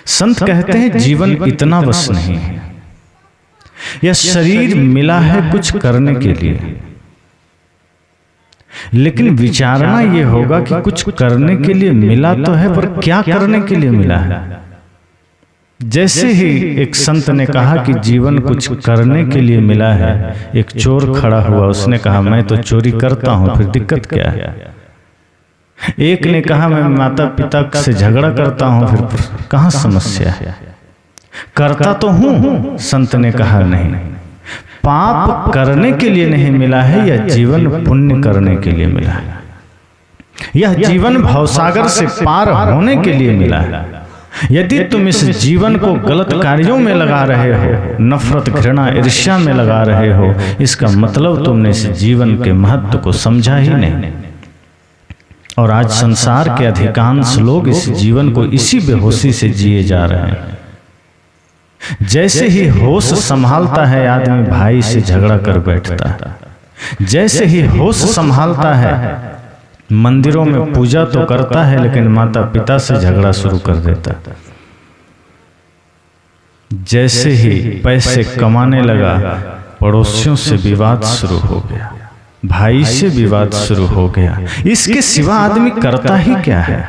संत कहते हैं जीवन इतना बस नहीं है, यह शरीर मिला है कुछ करने के लिए, लेकिन विचारना यह होगा कि कुछ करने के लिए मिला तो है, पर क्या करने के लिए मिला है। जैसे ही एक संत ने कहा कि जीवन कुछ करने के लिए मिला है, एक चोर खड़ा हुआ, उसने कहा मैं तो चोरी करता हूं, फिर दिक्कत क्या है। एक ने कहा मैं माता पिता से झगड़ा करता हूं, फिर कहां समस्या है। करता तो हूं, संत ने कहा नहीं, पाप करने के लिए नहीं मिला है, यह जीवन पुण्य करने के लिए मिला है। यह जीवन भवसागर से पार होने के लिए मिला है। यदि तुम इस जीवन को गलत कार्यों में लगा रहे हो, नफरत घृणा ईर्ष्या में लगा रहे हो, इसका मतलब तुमने इस जीवन के महत्व को समझा ही नहीं। और आज संसार के अधिकांश लोग इस जीवन को इसी बेहोशी से जिए जा रहे हैं। जैसे ही होश संभालता है आदमी भाई से झगड़ा कर बैठता है, जैसे ही होश संभालता है मंदिरों में पूजा तो करता है, लेकिन माता पिता से झगड़ा शुरू कर देता है। जैसे ही पैसे कमाने लगा पड़ोसियों से विवाद शुरू हो गया, भाई से विवाद शुरू हो गया। इसके सिवा आदमी करता ही क्या है।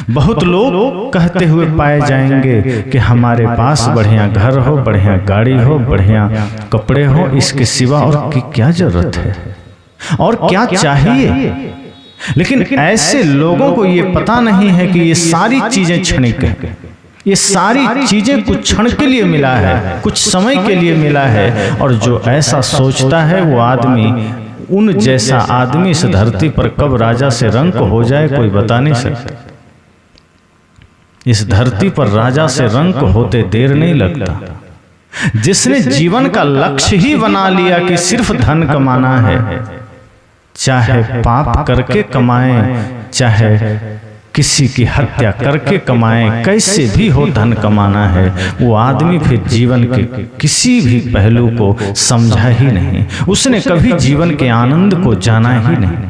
बहुत लोग कहते हुए पाए जाएंगे कि हमारे पास बढ़िया घर हो, बढ़िया गाड़ी हो, बढ़िया कपड़े हो, इसके सिवा और की क्या जरूरत है और क्या चाहिए। लेकिन ऐसे लोगों को ये पता नहीं है कि ये सारी चीजें क्षणिक है, ये सारी चीजें कुछ क्षण के लिए मिला है, कुछ समय के लिए मिला है। और जो ऐसा सोचता है वो आदमी, उन जैसा आदमी इस धरती पर कब राजा से रंक हो जाए कोई बता नहीं सकता। इस धरती पर राजा से रंक होते देर नहीं लगता। जिसने जीवन का लक्ष्य ही बना लिया कि सिर्फ धन कमाना है, चाहे पाप करके कमाएं, चाहे किसी की हत्या करके कमाएं, कैसे भी हो धन कमाना है, वो आदमी फिर जीवन के किसी भी पहलू को समझा ही नहीं। उसने कभी जीवन के आनंद को जाना ही नहीं।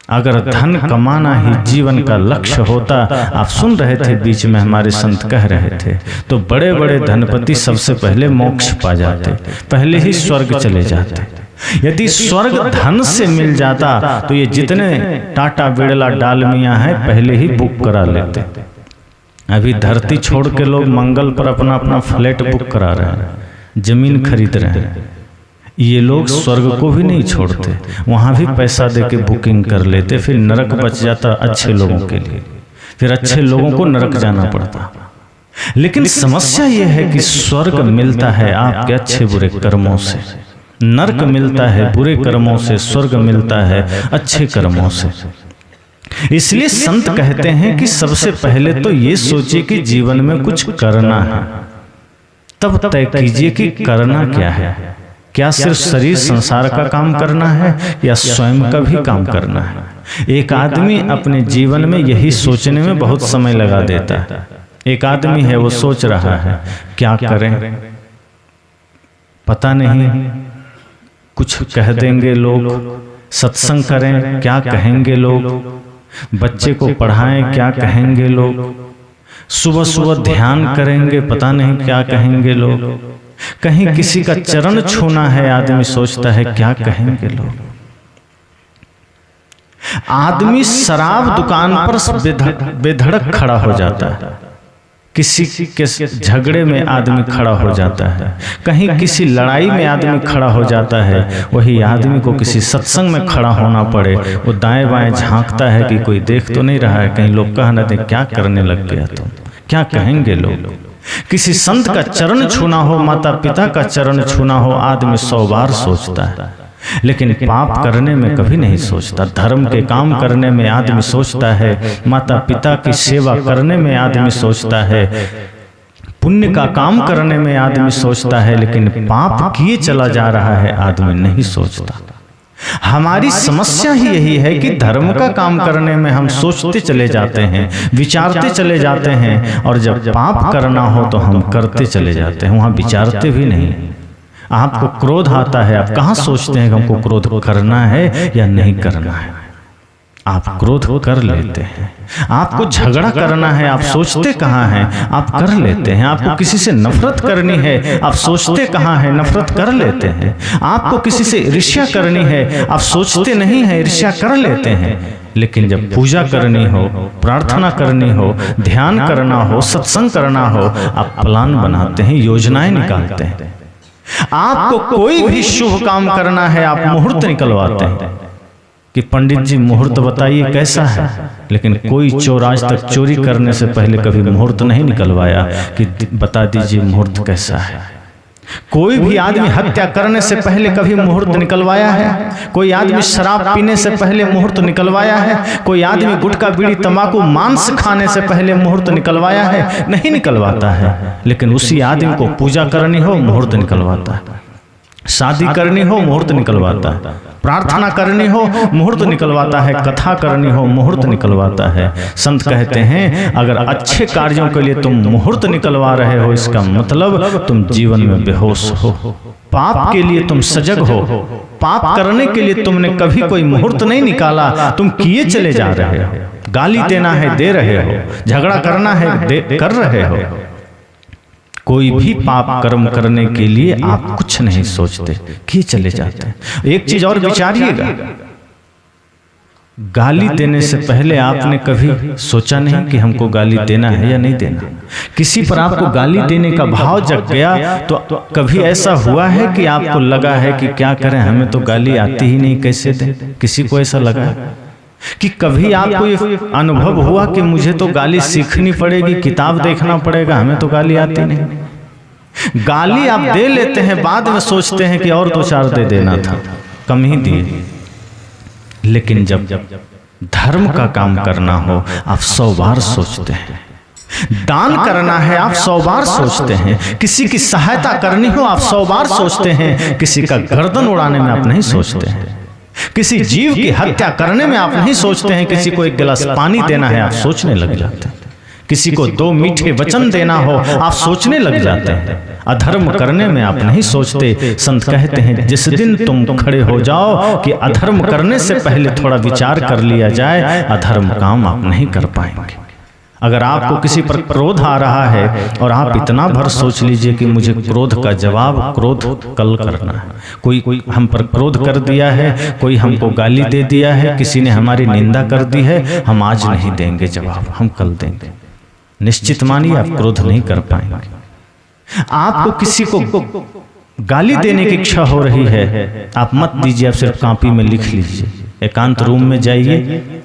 अगर धन कमाना ही जीवन का लक्ष्य होता, आप सुन रहे थे बीच में हमारे संत कह रहे थे, तो बड़े बड़े धनपति सबसे पहले मोक्ष पा जाते, पहले ही स्वर्ग चले जाते। यदि स्वर्ग धन से मिल जाता तो ये जितने टाटा बिड़ला डालमिया हैं पहले ही बुक करा लेते। अभी धरती छोड़ के लोग मंगल पर अपना अपना फ्लैट बुक करा रहे हैं, जमीन खरीद रहे हैं। ये लोग स्वर्ग को भी नहीं छोड़ते, वहां भी पैसा देके बुकिंग कर लेते, फिर नरक बच जाता अच्छे लोगों के लिए, फिर अच्छे लोगों को नरक जाना पड़ता। लेकिन समस्या यह है कि स्वर्ग मिलता है आपके अच्छे बुरे कर्मों से, नरक मिलता है बुरे कर्मों से, स्वर्ग मिलता है अच्छे कर्मों से। इसलिए संत कहते हैं कि सबसे पहले तो ये सोचिए कि जीवन में कुछ करना है, तब तय कीजिए कि करना क्या है। क्या सिर्फ शरीर संसार का काम करना है या स्वयं का भी काम करना है। एक आदमी अपने जीवन में यही सोचने में बहुत समय लगा देता है। एक आदमी है वो सोच रहा है क्या करें, पता नहीं, कुछ कह देंगे लोग, सत्संग करें क्या कहेंगे लोग, बच्चे को पढ़ाएं क्या कहेंगे लोग, सुबह सुबह ध्यान करेंगे पता नहीं क्या कहेंगे लोग, कहीं किसी का चरण छूना है आदमी सोचता है क्या कहेंगे लोग। आदमी शराब दुकान पर बेधड़क खड़ा हो जाता है, किसी के झगड़े में आदमी खड़ा हो जाता है, कहीं किसी लड़ाई में आदमी खड़ा हो जाता है। वही आदमी को किसी सत्संग में खड़ा होना पड़े, वो दाएं बाएं झांकता है कि कोई देख तो नहीं रहा है, कहीं लोग कह न दे क्या करने लग गया तुम, क्या कहेंगे लोग। किसी संत का चरण छूना हो, माता पिता का चरण छूना हो, आदमी 100 बार सोचता है, लेकिन पाप करने में कभी नहीं सोचता। धर्म के काम करने में आदमी सोचता है, माता पिता की सेवा करने में आदमी सोचता है, पुण्य का काम करने में आदमी सोचता है, लेकिन पाप किए चला जा रहा है आदमी नहीं सोचता। हमारी समस्या ही यही है कि धर्म का काम करने में हम सोचते चले जाते हैं, विचारते चले जाते हैं, और जब पाप करना हो तो हम करते चले जाते हैं, वहां विचारते भी नहीं। आपको क्रोध आता है, आप कहाँ सोचते हैं कि हमको क्रोध करना है या नहीं करना है। आप क्रोध कर लेते हैं। आपको झगड़ा करना है, आप सोचते कहाँ हैं, आप कर लेते हैं। आपको किसी से नफरत करनी है, आप सोचते कहाँ हैं, नफरत कर लेते हैं। आपको किसी से ईर्ष्या करनी है, आप सोचते नहीं हैं, ईर्ष्या कर लेते हैं। लेकिन जब पूजा करनी हो, प्रार्थना करनी हो, ध्यान करना हो, सत्संग करना हो, आप प्लान बनाते हैं, योजनाएं निकालते हैं। आपको कोई भी शुभ काम करना है, आप मुहूर्त निकलवाते हैं कि पंडित जी मुहूर्त बताइए कैसा है। लेकिन कोई चोर आज तक चोरी करने से पहले कभी मुहूर्त नहीं निकलवाया कि बता दीजिए मुहूर्त कैसा है। कोई भी आदमी हत्या करने से पहले कभी मुहूर्त निकलवाया है? कोई आदमी शराब पीने से पहले मुहूर्त निकलवाया है? कोई आदमी गुटखा बीड़ी तंबाकू मांस खाने से पहले मुहूर्त निकलवाया है? नहीं निकलवाता है। लेकिन उसी आदमी को पूजा करनी हो, मुहूर्त निकलवाता है। शादी करनी हो, मुहूर्त निकलवाता है। प्रार्थना करनी हो, मुहूर्त निकलवाता है। कथा करनी हो, मुहूर्त निकलवाता है। संत कहते हैं अगर अच्छे कार्यों के लिए तुम मुहूर्त निकलवा रहे हो, इसका मतलब तुम जीवन में बेहोश हो। पाप के लिए तुम सजग हो। पाप करने के लिए तुमने कभी कोई मुहूर्त नहीं निकाला, तुम किए चले जा रहे हो। गाली देना है, दे रहे हो। झगड़ा करना है, कर रहे हो। कोई भी पाप कर्म करने के लिए आप कुछ नहीं सोचते, किए चले जाते हैं। एक चीज और विचारिएगा, गाली देने से पहले आपने कभी सोचा नहीं कि हमको गाली देना है या नहीं देना। किसी पर आपको गाली देने का भाव जग गया तो कभी ऐसा हुआ है कि आपको लगा है कि क्या करें, हमें तो गाली आती ही नहीं, कैसे दें? किसी को ऐसा लगा कि कभी आपको ये अनुभव हुआ कि मुझे तो गाली सीखनी पड़ेगी, किताब देखना पड़ेगा, हमें तो गाली आती नहीं? गाली आप दे लेते हैं, बाद में सोचते हैं कि और दो चार दे देना था, कम ही दिए। लेकिन जब धर्म का काम करना हो, आप 100 बार सोचते हैं। दान करना है, आप 100 बार सोचते हैं। किसी की सहायता करनी हो, आप 100 बार सोचते हैं। किसी का गर्दन उड़ाने में आप नहीं सोचते हैं। किसी जीव की हत्या करने में आप नहीं सोचते हैं। किसी को एक गिलास पानी देना है, आप सोचने लग जाते हैं। किसी को 2 मीठे वचन देना हो, आप सोचने लग जाते हैं। अधर्म करने में आप नहीं सोचते। संत कहते हैं जिस दिन तुम खड़े हो जाओ कि अधर्म करने से पहले थोड़ा विचार कर लिया जाए, अधर्म काम आप नहीं कर पाएंगे। अगर आपको किसी पर क्रोध आ रहा है और आप इतना भर सोच लीजिए कि मुझे क्रोध का जवाब क्रोध कल करना है। कोई हम पर क्रोध कर दिया है, कोई हमको गाली दे दिया है, किसी ने हमारी निंदा कर दी है, हम आज नहीं देंगे जवाब, हम कल देंगे। निश्चित मानिए आप क्रोध नहीं कर पाएंगे। आपको किसी को गाली देने की इच्छा हो रही है, आप मत दीजिए, आप सिर्फ कॉपी में लिख लीजिए। एकांत रूम में जाइए,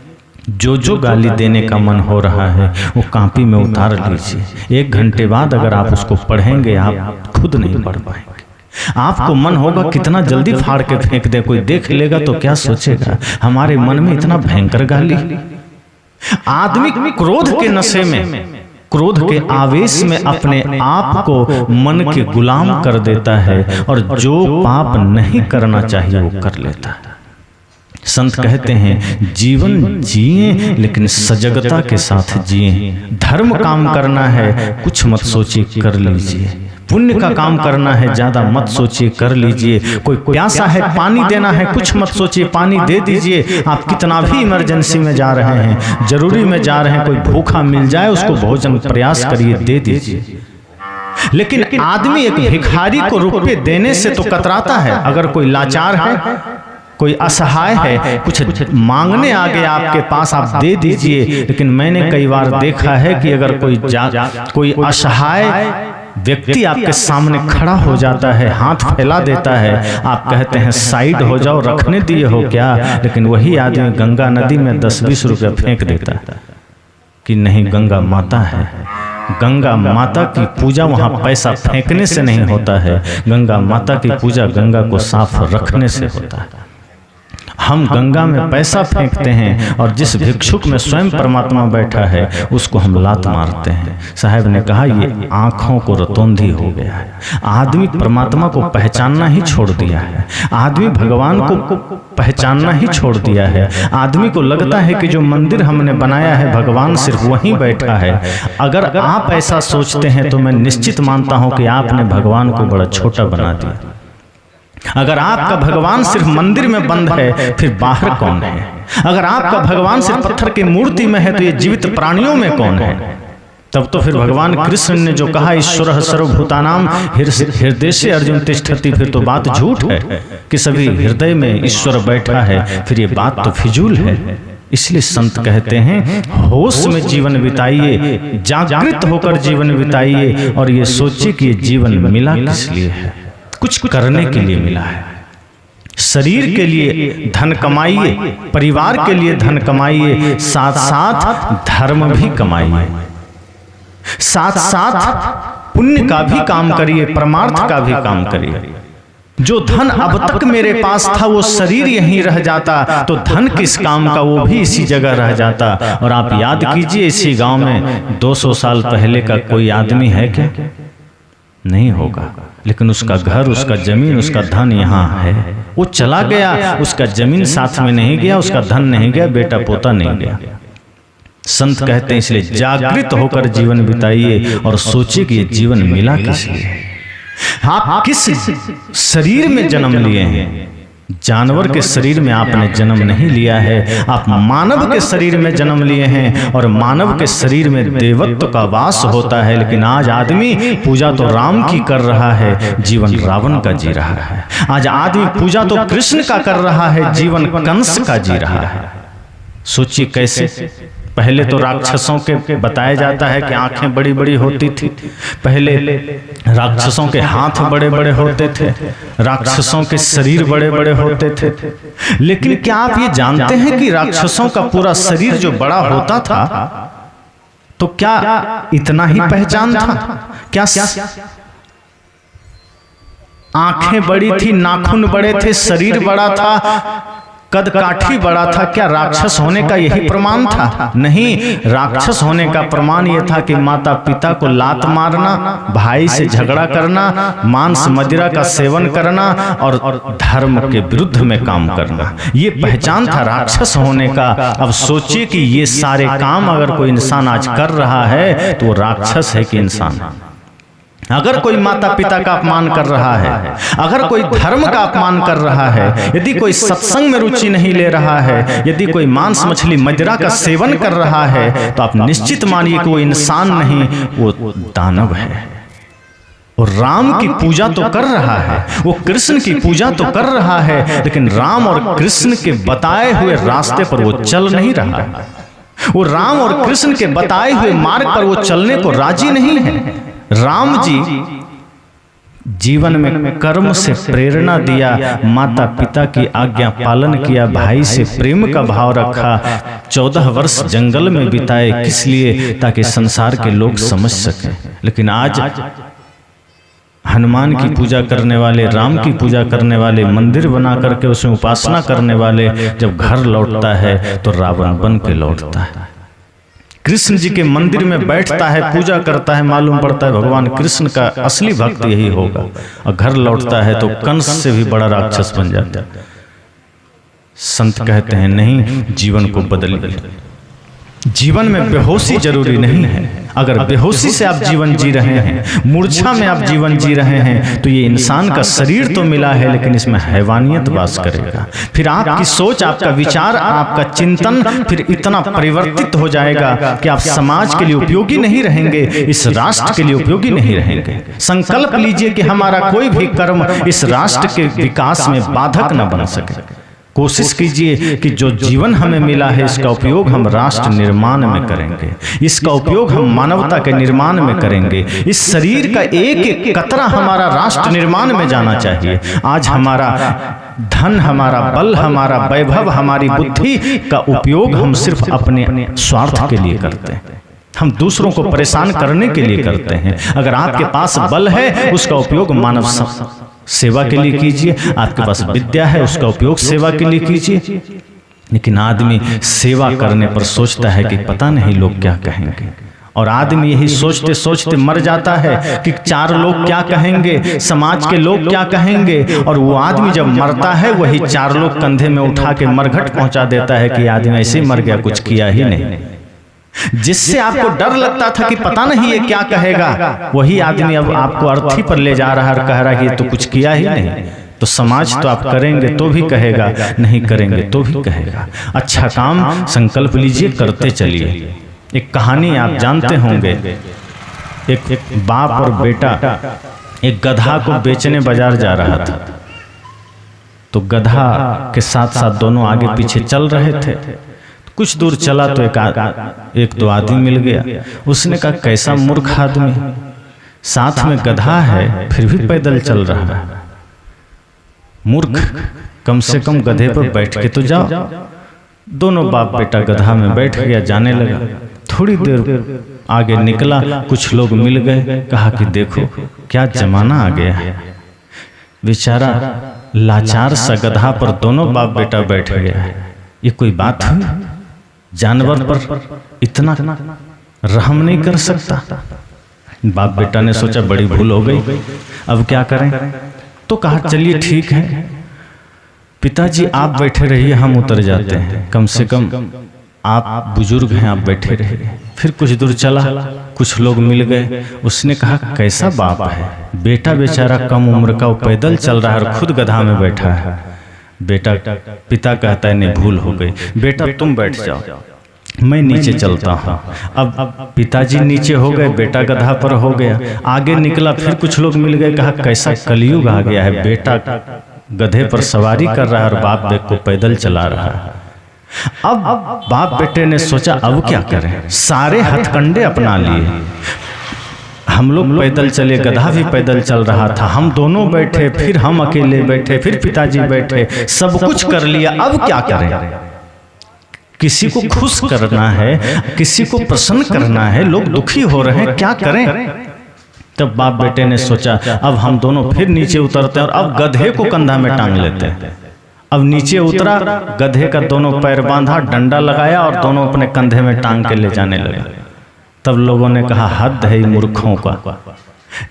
जो गाली देने का मन हो रहा है वो कॉपी में उतार लीजिए। 1 घंटे बाद अगर आप उसको पढ़ेंगे, आप खुद नहीं पढ़ पाएंगे। आपको मन होगा कितना जल्दी फाड़ के फेंक दे, कोई देख लेगा तो क्या सोचेगा। हमारे मन में इतना भयंकर गाली। आदमी क्रोध के नशे में, क्रोध के आवेश में अपने आप को मन के गुलाम कर देता है और जो पाप नहीं करना चाहिए वो कर लेता है। संत कहते हैं जीवन जिए लेकिन सजगता के साथ जिए। धर्म काम करना है, कुछ मत सोचिए, कर लीजिए। पुण्य का काम करना है, ज्यादा मत सोचिए, कर लीजिए। कोई प्यासा है, पानी देना है, कुछ मत सोचिए, पानी दे दीजिए। आप कितना भी इमरजेंसी में जा रहे हैं, जरूरी में जा रहे हैं, कोई भूखा मिल जाए उसको भोजन प्रयास करिए, दे दीजिए। लेकिन आदमी एक भिखारी को रुपए देने से तो कतराता है। अगर कोई लाचार है, कोई असहाय है, कुछ मांगने आ गया आपके पास, आप दे दीजिए। लेकिन मैंने कई बार देखा है कि अगर कोई असहाय व्यक्ति आपके सामने खड़ा हो जाता है, हाथ फैला देता है, आप कहते हैं साइड हो जाओ, रखने दिए हो क्या? लेकिन वही आदमी गंगा नदी में 10-20 रुपया फेंक देता है कि नहीं, गंगा माता है। गंगा माता की पूजा वहाँ पैसा फेंकने से नहीं होता है, गंगा माता की पूजा गंगा को साफ रखने से होता है। हम गंगा में पैसा फेंकते हैं और जिस भिक्षुक में स्वयं परमात्मा बैठा है उसको हम लात मारते हैं। साहब ने कहा ये आंखों को रतौंधी हो गया है। आदमी परमात्मा को पहचानना ही छोड़ दिया है। आदमी भगवान को पहचानना ही छोड़ दिया है। आदमी को लगता है कि जो मंदिर हमने बनाया है भगवान सिर्फ वहीं बैठा है। अगर आप ऐसा सोचते हैं तो मैं निश्चित मानता हूं कि आपने भगवान को बड़ा छोटा बना दिया। अगर आपका भगवान सिर्फ मंदिर में बंद है, फिर बाहर कौन है? अगर आपका भगवान सिर्फ पत्थर की मूर्ति में है, तो ये जीवित प्राणियों में कौन है? तब तो फिर भगवान कृष्ण ने जो कहा ईश्वर सर्वभूतानाम हृदय से अर्जुन तिष्ठति, फिर तो बात झूठ है कि सभी हृदय में ईश्वर बैठा है, फिर ये बात तो फिजूल है। इसलिए संत कहते हैं होश में जीवन बिताइए, जागृत होकर जीवन बिताइए, और ये सोचिए कि ये जीवन मिला किस लिए है। कुछ करने के लिए मिला है। शरीर के लिए धन कमाइए, परिवार के लिए धन कमाइए, साथ साथ धर्म भी कमाइए, साथ साथ पुण्य का भी काम करिए, परमार्थ का भी काम करिए। जो धन अब तक मेरे पास था वो शरीर यहीं रह जाता, तो धन किस काम का, वो भी इसी जगह रह जाता। और आप याद कीजिए, इसी गांव में 200 साल पहले का कोई आदमी है क्या? नहीं होगा, लेकिन उसका घर, उसका जमीन, उसका धन यहाँ है। वो चला गया, उसका जमीन साथ में नहीं गया, उसका धन नहीं गया, बेटा पोता नहीं गया। संत कहते हैं इसलिए जागृत होकर जीवन बिताइए और सोचिए कि ये जीवन मिला किस लिए। आप किस शरीर में जन्म लिए हैं? जानवर के शरीर में आपने जन्म नहीं लिया है, आप मानव के शरीर में जन्म लिए हैं, और मानव के शरीर में देवत्व का वास होता है। लेकिन आज आदमी पूजा तो राम की कर रहा है, जीवन रावण का जी रहा है। आज आदमी पूजा तो कृष्ण का कर रहा है, जीवन कंस का जी रहा है। सोचिए कैसे। पहले तो राक्षसों के बताया जाता है कि आंखें बड़ी बड़ी होती थी, पहले राक्षसों के हाथ बड़े बड़े होते थे, राक्षसों के शरीर बड़े बड़े होते थे। लेकिन क्या आप ये जानते हैं कि राक्षसों का पूरा शरीर जो बड़ा होता था, तो क्या इतना ही पहचान था? क्या आंखें बड़ी थी, नाखून बड़े थे, शरीर बड़ा था, कद काठी बड़ा था, क्या राक्षस होने का यही प्रमाण था? नहीं, राक्षस होने का प्रमाण यह था कि माता पिता को लात मारना, भाई से झगड़ा करना, मांस मदिरा का सेवन करना और धर्म के विरुद्ध में काम करना, ये पहचान था राक्षस होने का। अब सोचिए कि ये सारे काम अगर कोई इंसान आज कर रहा है तो वो राक्षस है कि इंसान? अगर कोई माता पिता का अपमान कर रहा है, अगर कोई धर्म का अपमान कर रहा है, यदि कोई सत्संग में रुचि नहीं ले रहा है, यदि कोई मांस मछली मदिरा का सेवन कर रहा है, तो आप निश्चित मानिए कि वो इंसान नहीं, वो दानव है। और राम की पूजा तो कर रहा है, वो कृष्ण की पूजा तो कर रहा है, लेकिन राम और कृष्ण के बताए हुए रास्ते पर वो चल नहीं रहा। वो राम और कृष्ण के बताए हुए मार्ग पर वो चलने को राजी नहीं है। राम जी जीवन में कर्म से प्रेरणा दिया, माता पिता की आज्ञा पालन किया, भाई से प्रेम का भाव रखा, 14 वर्ष जंगल में बिताए, किस लिए? ताकि संसार के लोग समझ सकें। लेकिन आज हनुमान की पूजा करने वाले, राम की पूजा करने वाले, मंदिर बना करके उसमें उपासना करने वाले, जब घर लौटता है तो रावण बन के लौटता है। कृष्ण जी के मंदिर में बैठता है, पूजा करता है, मालूम पड़ता है भगवान कृष्ण का असली भक्त यही होगा, और घर लौटता है तो कंस से भी बड़ा राक्षस बन जाता है। संत कहते हैं नहीं, जीवन को बदलिए। जीवन में बेहोशी जरूरी नहीं है। अगर बेहोशी से आप जीवन जी रहे हैं, मूर्छा में आप जीवन जी रहे हैं, तो ये इंसान का शरीर तो मिला है, लेकिन इसमें हैवानियत वास करेगा। फिर आपकी सोच, आपका विचार, आपका चिंतन फिर इतना परिवर्तित हो जाएगा कि आप समाज के लिए उपयोगी नहीं रहेंगे, इस राष्ट्र के लिए उपयोगी नहीं रहेंगे। संकल्प लीजिए कि हमारा कोई भी कर्म इस राष्ट्र के विकास में बाधक न बन सके। कोशिश कीजिए कि जो जीवन हमें मिला है इसका उपयोग हम राष्ट्र निर्माण में करेंगे, इसका उपयोग हम मानवता के निर्माण में करेंगे। इस शरीर का एक एक कतरा हमारा राष्ट्र निर्माण में जाना चाहिए। आज हमारा धन, हमारा बल, हमारा वैभव, हमारी बुद्धि का उपयोग हम सिर्फ अपने स्वार्थ के लिए करते हैं, हम दूसरों को परेशान करने के लिए करते हैं। अगर आपके पास बल है उसका उपयोग मानव सेवा के लिए कीजिए, आपके पास विद्या है उसका उपयोग सेवा के लिए कीजिए। लेकिन आदमी सेवा करने पर सोचता है कि पता नहीं लोग क्या कहेंगे, और आदमी यही सोचते सोचते मर जाता है कि 4 लोग क्या कहेंगे, समाज के लोग क्या कहेंगे। और वो आदमी जब मरता है वही 4 लोग कंधे में उठा के मरघट पहुंचा देता है कि आदमी ऐसे ही मर गया, कुछ किया ही नहीं। जिससे आपको डर लगता था कि पता नहीं ये क्या कहेगा, वही आदमी अब आपको अर्थी पर ले जा रहा है और कह रहा है कि ये तो कुछ किया ही नहीं। तो समाज तो आप करेंगे तो भी कहेगा, नहीं करेंगे तो भी कहेगा। अच्छा काम संकल्प लीजिए, करते चलिए। एक कहानी आप जानते होंगे, एक बाप और बेटा एक गधा को बेचने बाजार जा रहा था। तो गधा के साथ साथ दोनों आगे पीछे चल रहे थे। कुछ दूर चला तो एक दो आदमी मिल गया। उसने कहा, कैसा मूर्ख आदमी, साथ में गधा है फिर भी पैदल चल रहा है। मूर्ख, कम से कम गधे पर बैठ के तो जाओ। दोनों बाप बेटा गधा में बैठ गया, जाने लगा। थोड़ी देर आगे निकला, कुछ लोग मिल गए, कहा कि देखो क्या जमाना आ गया है। बेचारा लाचार सा गधा पर दोनों बाप बेटा बैठ गया है। ये कोई बात हुई? जानवर पर इतना रहम नहीं कर सकता। बाप बेटा ने सोचा बड़ी भूल हो गई, अब क्या करें। तो कहा चलिए ठीक है पिताजी आप बैठे रहिए, हम उतर जाते हैं, कम से कम आप बुजुर्ग हैं, आप बैठे रहिए। फिर कुछ दूर चला, कुछ लोग मिल गए। उसने कहा कैसा बाप है, बेटा बेचारा कम उम्र का, वो पैदल चल रहा है और खुद गधा में बैठा है। बेटा पिता कहता है नहीं भूल हो गई, बेटा तुम बैठ जाओ, मैं नीचे चलता हूँ। अब पिताजी नीचे हो गए, बेटा गधा पर हो गया। आगे निकला, फिर कुछ लोग मिल गए, कहा कैसा कलयुग आ गया है, बेटा गधे पर सवारी कर रहा है और बाप बेटे को पैदल चला रहा है। अब बाप बेटे ने सोचा अब क्या करें, सारे हथकंडे अपना लिए। हम लोग पैदल चले, गधा भी पैदल चल रहा था, हम दोनों बैठे, फिर हम अकेले बैठे, फिर पिताजी बैठे, सब कुछ कर लिया, अब क्या करें। किसी को खुश करना है, किसी को प्रसन्न करना है, लोग दुखी हो रहे हैं, क्या करें। तब बाप बेटे ने सोचा अब हम दोनों फिर नीचे उतरते हैं और अब गधे को कंधा में टांग लेते हैं। अब नीचे उतरा, गधे का दोनों पैर बांधा, डंडा लगाया और दोनों अपने कंधे में टांग के ले जाने लगे। तब लोगों ने कहा हद है मूर्खों का,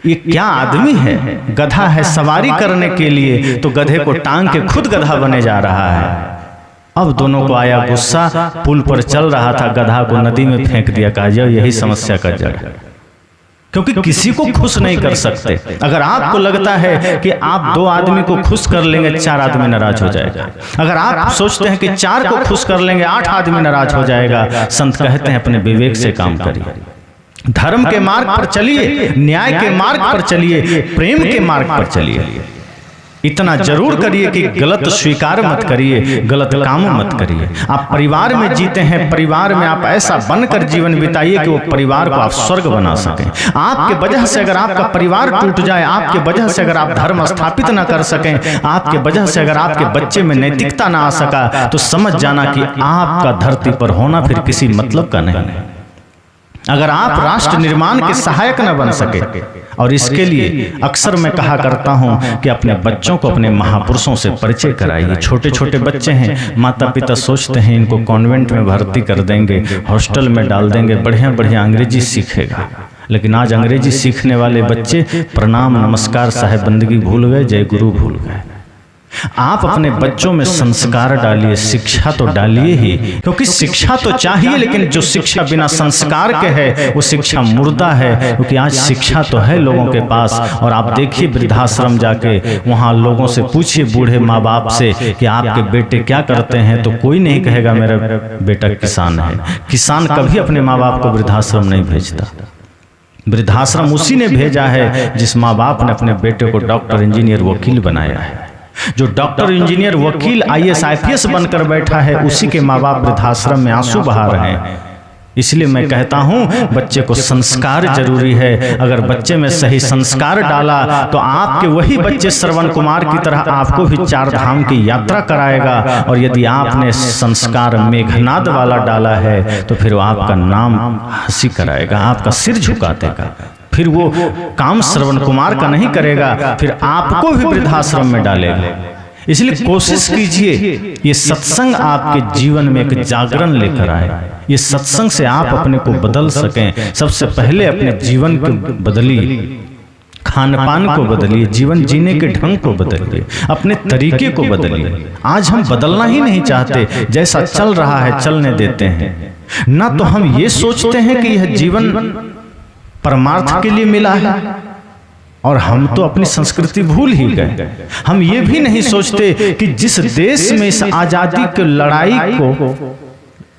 ये क्या आदमी है, गधा है सवारी करने के लिए तो गधे को टांग के खुद गधा बने जा रहा है। अब दोनों को आया गुस्सा, पुल पर चल रहा था, गधा को नदी में फेंक दिया, कहा जाओ यही समस्या का जड़ है। क्योंकि किसी को खुश नहीं कर सकते। अगर आपको लगता है कि आप दो आदमी को खुश कर लेंगे, चार आदमी नाराज हो जाएगा। अगर आप सोचते हैं कि चार को खुश कर लेंगे, आठ आदमी नाराज हो जाएगा। संत कहते हैं अपने विवेक से काम करिए, धर्म के मार्ग पर चलिए, न्याय के मार्ग पर चलिए, प्रेम के मार्ग पर चलिए। इतना जरूर करिए कि गलत स्वीकार मत करिए, गलत काम मत करिए। आप परिवार में जीते हैं, परिवार में आप ऐसा बनकर जीवन बिताइए कि वो परिवार को आप स्वर्ग बना सकें। आपके वजह से अगर आपका परिवार टूट जाए, आपके वजह से अगर आप धर्म स्थापित ना कर सकें, आपके वजह से अगर आपके बच्चे में नैतिकता ना आ सका, तो समझ जाना कि आपका धरती पर होना फिर किसी मतलब का नहीं। अगर आप राष्ट्र निर्माण के सहायक न बन सके, और इसके लिए अक्सर मैं कहा करता हूं कि अपने बच्चों को अपने महापुरुषों से परिचय कराइए। छोटे छोटे बच्चे हैं, माता पिता सोचते हैं इनको कॉन्वेंट में भर्ती कर देंगे, हॉस्टल में डाल देंगे, बढ़िया बढ़िया अंग्रेजी सीखेगा। लेकिन आज अंग्रेजी सीखने वाले बच्चे प्रणाम नमस्कार साहेब बंदगी भूल गए, जय गुरु भूल गए। आप अपने बच्चों में संस्कार डालिए, शिक्षा तो डालिए ही, क्योंकि शिक्षा तो चाहिए, लेकिन जो शिक्षा बिना संस्कार के है वो शिक्षा मुर्दा है। क्योंकि आज शिक्षा तो है लोगों के पास, और आप देखिए वृद्धाश्रम जाके वहाँ लोगों से पूछिए, बूढ़े माँ बाप से कि आपके बेटे क्या करते हैं, तो कोई नहीं कहेगा मेरा बेटा किसान है। किसान कभी अपने माँ बाप को वृद्धाश्रम नहीं भेजता। वृद्धाश्रम उसी ने भेजा है जिस माँ बाप ने अपने बेटे को डॉक्टर इंजीनियर वकील बनाया है। जो डॉक्टर इंजीनियर वकील IAS IPS बनकर बैठा है, उसी के माँ बाप वृद्धाश्रम में आंसू बहा रहे हैं। इसलिए मैं कहता हूं बच्चे को संस्कार जरूरी है। अगर बच्चे में सही संस्कार डाला तो आपके वही बच्चे श्रवण कुमार की तरह आपको भी चार धाम की यात्रा कराएगा। और यदि आपने संस्कार मेघनाद वाला डाला है तो फिर वो आपका नाम हंसी कराएगा, आपका सिर झुका देगा। फिर वो काम श्रवण कुमार का नहीं करेगा, फिर आपको भी वृद्धाश्रम में डालेगा। इसलिए कोशिश कीजिए ये सत्संग आपके जीवन में एक जागरण लेकर आए। ये सत्संग से आप अपने को बदल सकें। सबसे पहले अपने जीवन को बदलिए, खान पान को बदलिए, जीवन जीने के ढंग को बदलिए, अपने तरीके को बदलिए। आज हम बदलना ही नहीं चाहते, जैसा चल रहा है चलने देते हैं। ना तो हम ये सोचते हैं कि यह जीवन परमार्थ के लिए मिला है, और हम तो अपनी संस्कृति भूल ही गए। हम ये भी नहीं सोचते कि जिस देश में इस आजादी की लड़ाई को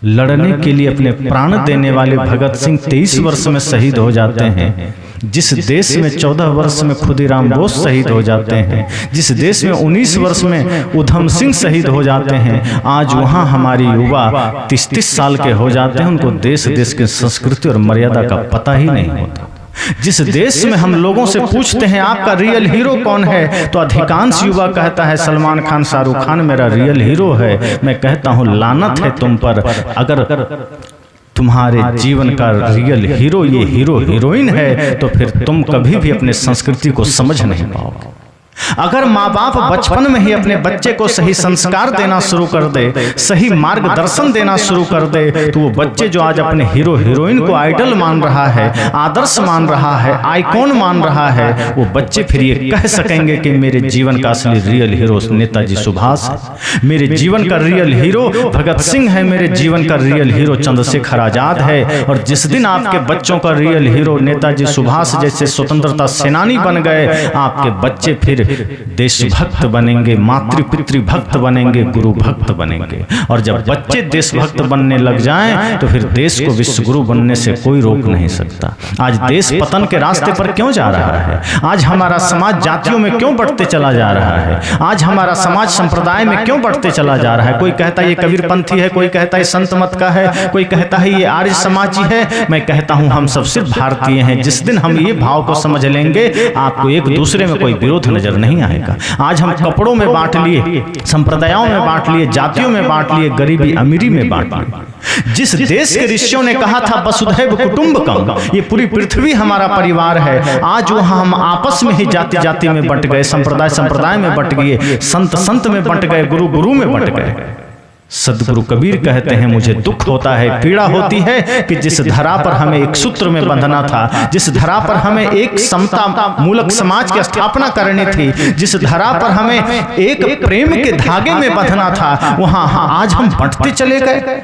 लड़ने के लिए अपने प्राण देने वाले भगत सिंह 23 वर्ष में शहीद हो जाते हैं, जिस देश में 14 वर्ष में खुदीराम बोस शहीद हो जाते हैं, जिस देश में 19 वर्ष में उधम सिंह शहीद हो जाते हैं, आज वहां हमारी युवा 30-30 साल के हो जाते हैं। उनको देश देश की संस्कृति और मर्यादा का पता ही नहीं होता। जिस देश में हम लोगों से पूछते हैं आपका रियल हीरो कौन है, तो अधिकांश युवा कहता है सलमान खान, शाहरुख खान मेरा रियल हीरो है। मैं कहता हूं लानत है तुम पर, अगर तुम्हारे जीवन का रियल हीरो ये हीरो हीरोइन है तो फिर तुम कभी भी अपने संस्कृति को समझ नहीं पाओगे। अगर माँ बाप बचपन में ही अपने बच्चे को सही संस्कार देना शुरू कर दे, सही मार्गदर्शन देना शुरू कर दे, तो वो बच्चे जो आज अपने हीरो हीरोइन को आइडल मान रहा है, आदर्श मान रहा है, आइकॉन मान रहा है, वो बच्चे फिर ये कह सकेंगे कि मेरे जीवन का असली रियल हीरो नेताजी सुभाष है, मेरे जीवन का रियल हीरो भगत सिंह है, मेरे जीवन का रियल हीरो चंद्रशेखर आजाद है। और जिस दिन आपके बच्चों का रियल हीरो नेताजी सुभाष जैसे स्वतंत्रता सेनानी बन गए, आपके बच्चे फिर देशभक्त बनेंगे, मातृ पितृ भक्त बनेंगे, गुरु भक्त बनेंगे। और जब बच्चे देशभक्त बनने लग जाएं तो फिर देश को विश्व गुरु बनने से कोई रोक नहीं सकता। आज देश पतन के रास्ते पर क्यों जा रहा है? आज हमारा समाज जातियों में क्यों बढ़ते चला जा रहा है? आज हमारा समाज संप्रदाय में क्यों बढ़ते चला जा रहा है? कोई कहता है ये कबीरपंथी है, कोई कहता है संत मत का है, कोई कहता है ये आर्य समाजी है। मैं कहता हूं हम सब सिर्फ भारतीय हैं। जिस दिन हम ये भाव को समझ लेंगे, आपको एक दूसरे में कोई विरोध नजर नहीं आएगा। आज हम कपड़ों में बांट लिए, संप्रदायों में बांट लिए, जातियों में बांट लिए, गरीबी अमीरी में बांट लिए। जिस देश के ऋषियों ने कहा था वसुधैव कुटुंबकम, ये पूरी पृथ्वी हमारा परिवार है, आज वहां हम आपस में ही जाति जाति में बंट गए, संप्रदाय संप्रदाय में बंट गए, संत संत में बंट गए, गुरु गुरु में बंट गए। सदगुरु कबीर कहते हैं मुझे दुख होता है, पीड़ा होती है कि जिस धरा पर हमें एक सूत्र में बंधना था, जिस धरा पर हमें एक समता मूलक समाज की स्थापना करनी थी, जिस धरा पर हमें एक प्रेम के धागे में बंधना था, वहां आज हम बंटते चले गए।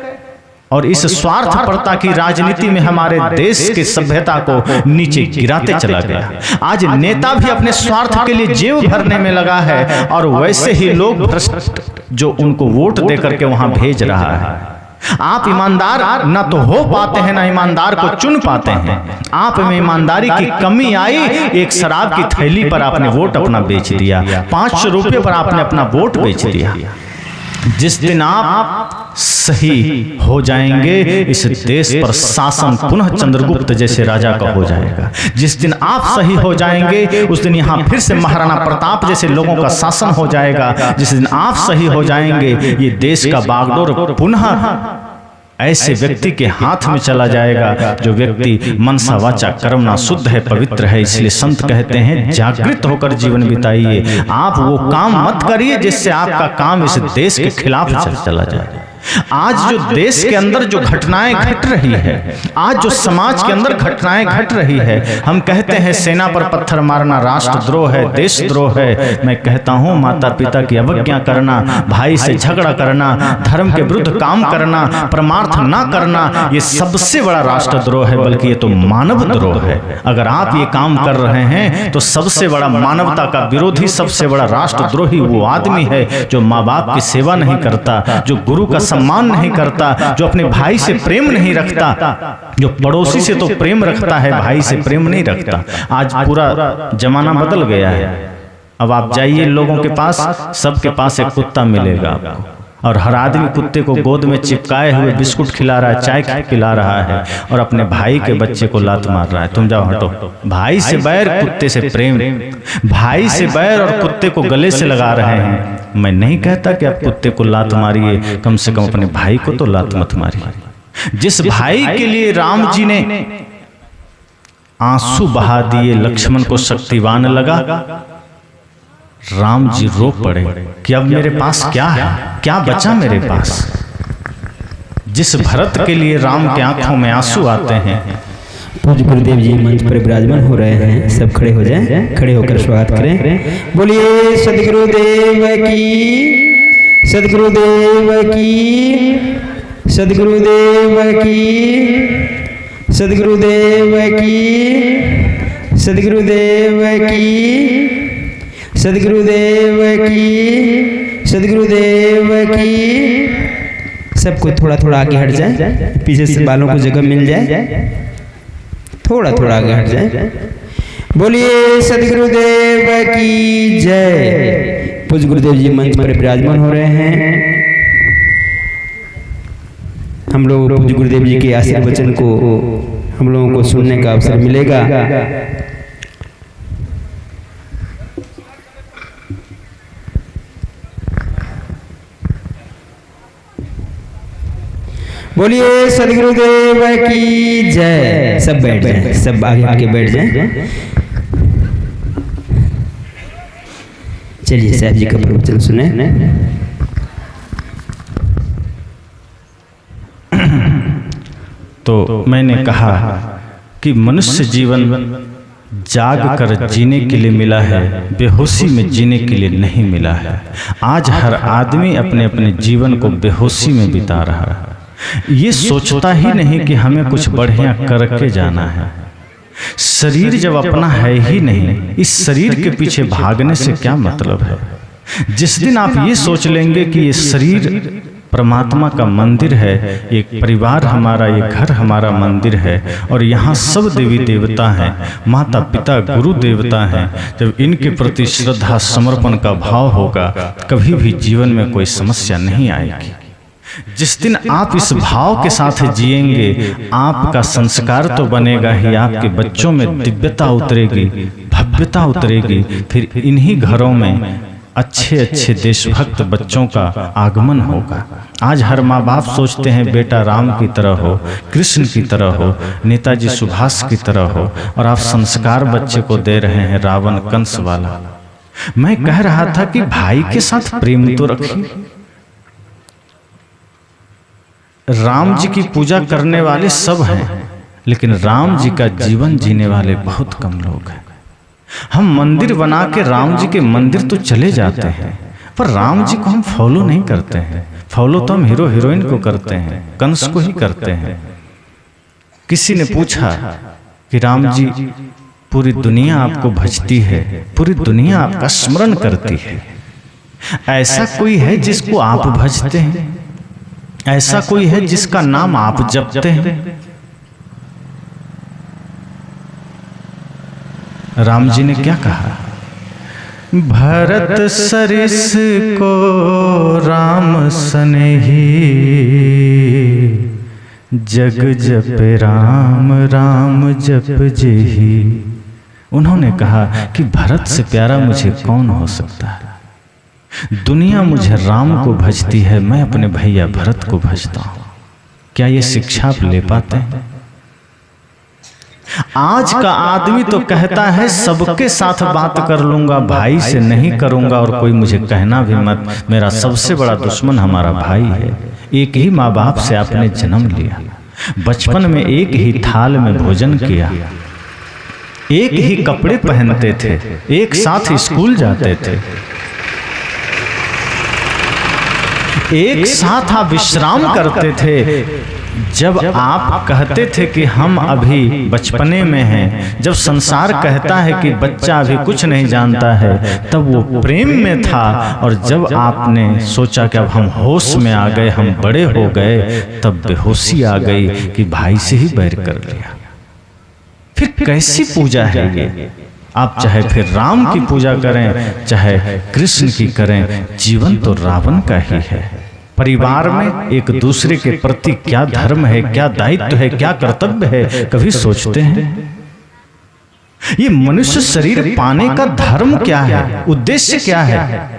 और इस स्वार्थपरता की राजनीति में हमारे देश की सभ्यता को नीचे गिराते चला गया। आज नेता भी अपने स्वार्थ के लिए जेब भरने में लगा है, और वैसे ही लोग भ्रष्ट जो उनको वोट देकर के वहां भेज रहा है। आप ईमानदार ना तो हो पाते हैं, ना ईमानदार को चुन पाते हैं। आप में ईमानदारी की कमी आई, एक शराब की थैली पर आपने वोट अपना बेच दिया, 500 रुपये पर आपने अपना वोट बेच दिया। जिस दिन आप सही हो जाएंगे, इस देश पर शासन पुनः चंद्रगुप्त जैसे राजा का हो जाएगा। जिस दिन आप सही हो जाएंगे, उस दिन यहाँ फिर से महाराणा प्रताप जैसे लोगों का शासन हो जाएगा। जिस दिन आप सही हो जाएंगे, ये देश का बागडोर पुनः ऐसे व्यक्ति के हाथ में चला जाएगा जो व्यक्ति मनसा वाचा कर्मणा शुद्ध है, पवित्र है। इसलिए संत कहते हैं जागृत होकर जीवन बिताइए। आप वो काम मत करिए जिससे आपका काम इस देश के खिलाफ चला जाए। आज जो देश के अंदर जो घटनाएं घट रही है, आज जो समाज के अंदर घटनाएं घट रही है, हम कहते हैं सेना पर पत्थर मारना राष्ट्रद्रोह है, देशद्रोह है। मैं कहता हूं माता पिता की अवज्ञा करना, भाई से झगड़ा करना, धर्म के विरुद्ध काम करना, परमार्थ ना करना, ये सबसे बड़ा राष्ट्रद्रोह है, बल्कि ये तो मानव द्रोह है। अगर आप ये काम कर रहे हैं तो सबसे बड़ा मानवता का विरोधी, सबसे बड़ा राष्ट्रद्रोही वो आदमी है जो माँ बाप की सेवा नहीं करता, जो गुरु का सम्मान नहीं करता, जो अपने भाई से प्रेम नहीं रखता, जो पड़ोसी से तो प्रेम रखता है, भाई से प्रेम नहीं रखता। आज पूरा जमाना बदल गया है। अब आप जाइए लोगों के पास, सबके पास एक कुत्ता मिलेगा आपको, और हर आदमी कुत्ते को गोद में चिपकाए हुए बिस्कुट खिला रहा है, चाय खिला रहा है, और अपने भाई के बच्चे को लात मार रहा है, तुम जाओ हटो। भाई से बैर, कुत्ते से प्रेम, भाई से बैर और कुत्ते को गले से लगा रहे हैं। मैं नहीं कहता कि आप कुत्ते को लात मारिए, कम से कम अपने भाई को तो लात मत मारिए। जिस भाई के लिए राम जी ने आंसू बहा दिए, लक्ष्मण को शक्तिवान लगा, राम जी रो पड़े कि अब मेरे पास क्या है, क्या बचा मेरे पास। जिस भरत के लिए राम के आंखों में आंसू आते हैं। पूज्य गुरुदेव जी मंच पर विराजमान हो रहे हैं, सब खड़े हो जाएं, खड़े होकर स्वागत करें। बोलिए सदगुरुदेव की, सदगुरुदेव की, सदगुरुदेव की, सदगुरुदेव की, सदगुरुदेव की, सदगुरुदेव की, सदगुरुदेव की। सबको थोड़ा थोड़ा आगे हट जाए, पीछे से बालों को जगह मिल जाए, थोड़ा थोड़ा आगे हट जाए। बोलिए सदगुरुदेव की जय। पूज्य गुरुदेव जी मंच पर विराजमान हो रहे हैं। हम लोग पूज्य गुरुदेव जी के आशीर्वचन को हम लोगों को सुनने का अवसर मिलेगा। बोलिए सदगुरुदेव की जय। सब बैठ जाएं, सब आगे आके बैठ जाएं। चलिए साहब जी का प्रवचन सुने। तो मैंने कहा कि मनुष्य जीवन जाग कर जीने के लिए मिला है, बेहोशी में जीने के लिए नहीं मिला है। आज हर आदमी अपने अपने जीवन को बेहोशी में बिता रहा है। ये सोचता ही नहीं कि हमें कुछ बढ़िया करके जाना है। शरीर जब अपना है ही नहीं, इस शरीर के पीछे भागने से क्या मतलब है। जिस दिन आप ये सोच लेंगे कि ये शरीर परमात्मा का मंदिर है, एक परिवार हमारा, ये घर हमारा मंदिर है और यहाँ सब देवी देवता हैं, माता पिता गुरु देवता हैं, जब इनके प्रति श्रद्धा समर्पण का भाव होगा, कभी भी जीवन में कोई समस्या नहीं आएगी। जिस दिन आप इस भाव के साथ जिएंगे, आपका संस्कार तो बनेगा ही, आपके बच्चों में दिव्यता उतरेगी, भव्यता उतरेगी। फिर इन्हीं घरों में अच्छे अच्छे देशभक्त बच्चों का आगमन होगा। आज हर माँ बाप सोचते हैं बेटा राम की तरह हो, कृष्ण की तरह हो, नेताजी सुभाष की तरह हो, और आप संस्कार बच्चे को दे रहे हैं रावण कंस वाला। मैं कह रहा था कि भाई के साथ प्रेम तो रखिए। राम जी की पूजा करने वाले सब हैं, लेकिन राम जी का जीवन जीने वाले बहुत कम लोग हैं। हम मंदिर बना के राम जी के मंदिर तो चले जाते हैं, पर राम जी को हम फॉलो नहीं करते हैं। फॉलो तो हम हीरो हीरोइन को करते हैं, कंस को ही करते हैं। किसी ने पूछा कि राम जी पूरी दुनिया आपको भजती है, पूरी दुनिया आपका स्मरण करती है, ऐसा कोई है जिसको आप भजते हैं? ऐसा कोई है जिसका नाम आप जपते हैं? राम जी ने क्या कहा? भरत सरिस को राम सनेही, जग जप राम राम जप जेही। उन्होंने कहा कि भरत से प्यारा मुझे कौन हो सकता है। दुनिया मुझे राम को भजती है, मैं अपने भैया भरत को भजता हूं। क्या ये शिक्षा आप ले पाते हैं? आज का आदमी तो कहता है सबके साथ बात कर लूंगा, भाई से नहीं करूंगा, और कोई मुझे कहना भी मत, मेरा सबसे बड़ा दुश्मन हमारा भाई है। एक ही माँ बाप से आपने जन्म लिया, बचपन में एक ही थाल में भोजन किया, एक ही कपड़े पहनते थे, एक साथ स्कूल जाते थे, एक साथ आप विश्राम करते थे। जब आप कहते थे कि हम अभी बचपने में हैं, जब संसार कहता है कि बच्चा अभी कुछ नहीं जानता है, तब वो प्रेम में था। और जब आपने सोचा कि अब हम होश में आ गए, हम बड़े हो गए, तब बेहोशी आ गई कि भाई से ही बैर कर लिया। फिर कैसी पूजा है ये? आप चाहे फिर राम की पूजा करें, चाहे कृष्ण की करें, जीवन तो रावण का ही है। परिवार में एक दूसरे के प्रति क्या धर्म है, क्या दायित्व है, क्या कर्तव्य है, कभी सोचते हैं? ये मनुष्य शरीर पाने का धर्म क्या है, उद्देश्य क्या है,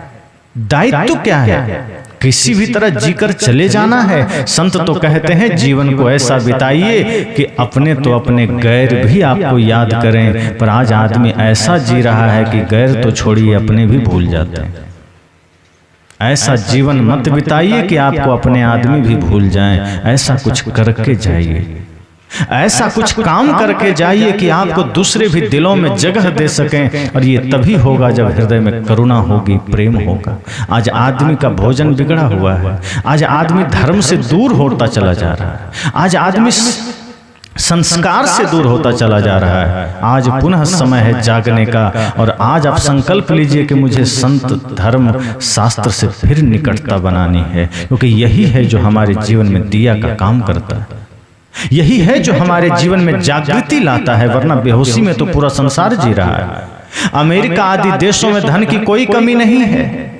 दायित्व क्या है? किसी भी तरह जीकर चले जाना है। संत तो कहते हैं जीवन को ऐसा बिताइए कि अपने तो अपने गैर भी आपको याद करें, पर आज आदमी ऐसा जी रहा है कि गैर तो छोड़िए, अपने भी भूल जाते हैं। ऐसा जीवन मत बिताइए कि आपको अपने आदमी भी भूल जाएं। ऐसा कुछ करके जाइए, ऐसा कुछ काम करके जाइए कि आपको दूसरे भी दिलों में जगह दे सकें। और ये तभी होगा जब हृदय में करुणा होगी, प्रेम होगा। आज आदमी का भोजन बिगड़ा हुआ है, आज आदमी धर्म से दूर होता चला जा रहा है, आज आदमी संस्कार से दूर होता चला जा रहा है। आज पुनः समय है जागने का, और आज आप संकल्प लीजिए कि मुझे संत, धर्म, शास्त्र से फिर निकटता बनानी है, क्योंकि यही है जो हमारे जीवन में दिया का काम करता है, यही है जो हमारे जीवन में जागृति लाता है, वरना बेहोशी में तो पूरा संसार जी रहा है। अमेरिका आदि देशों में धन की कोई कमी नहीं है,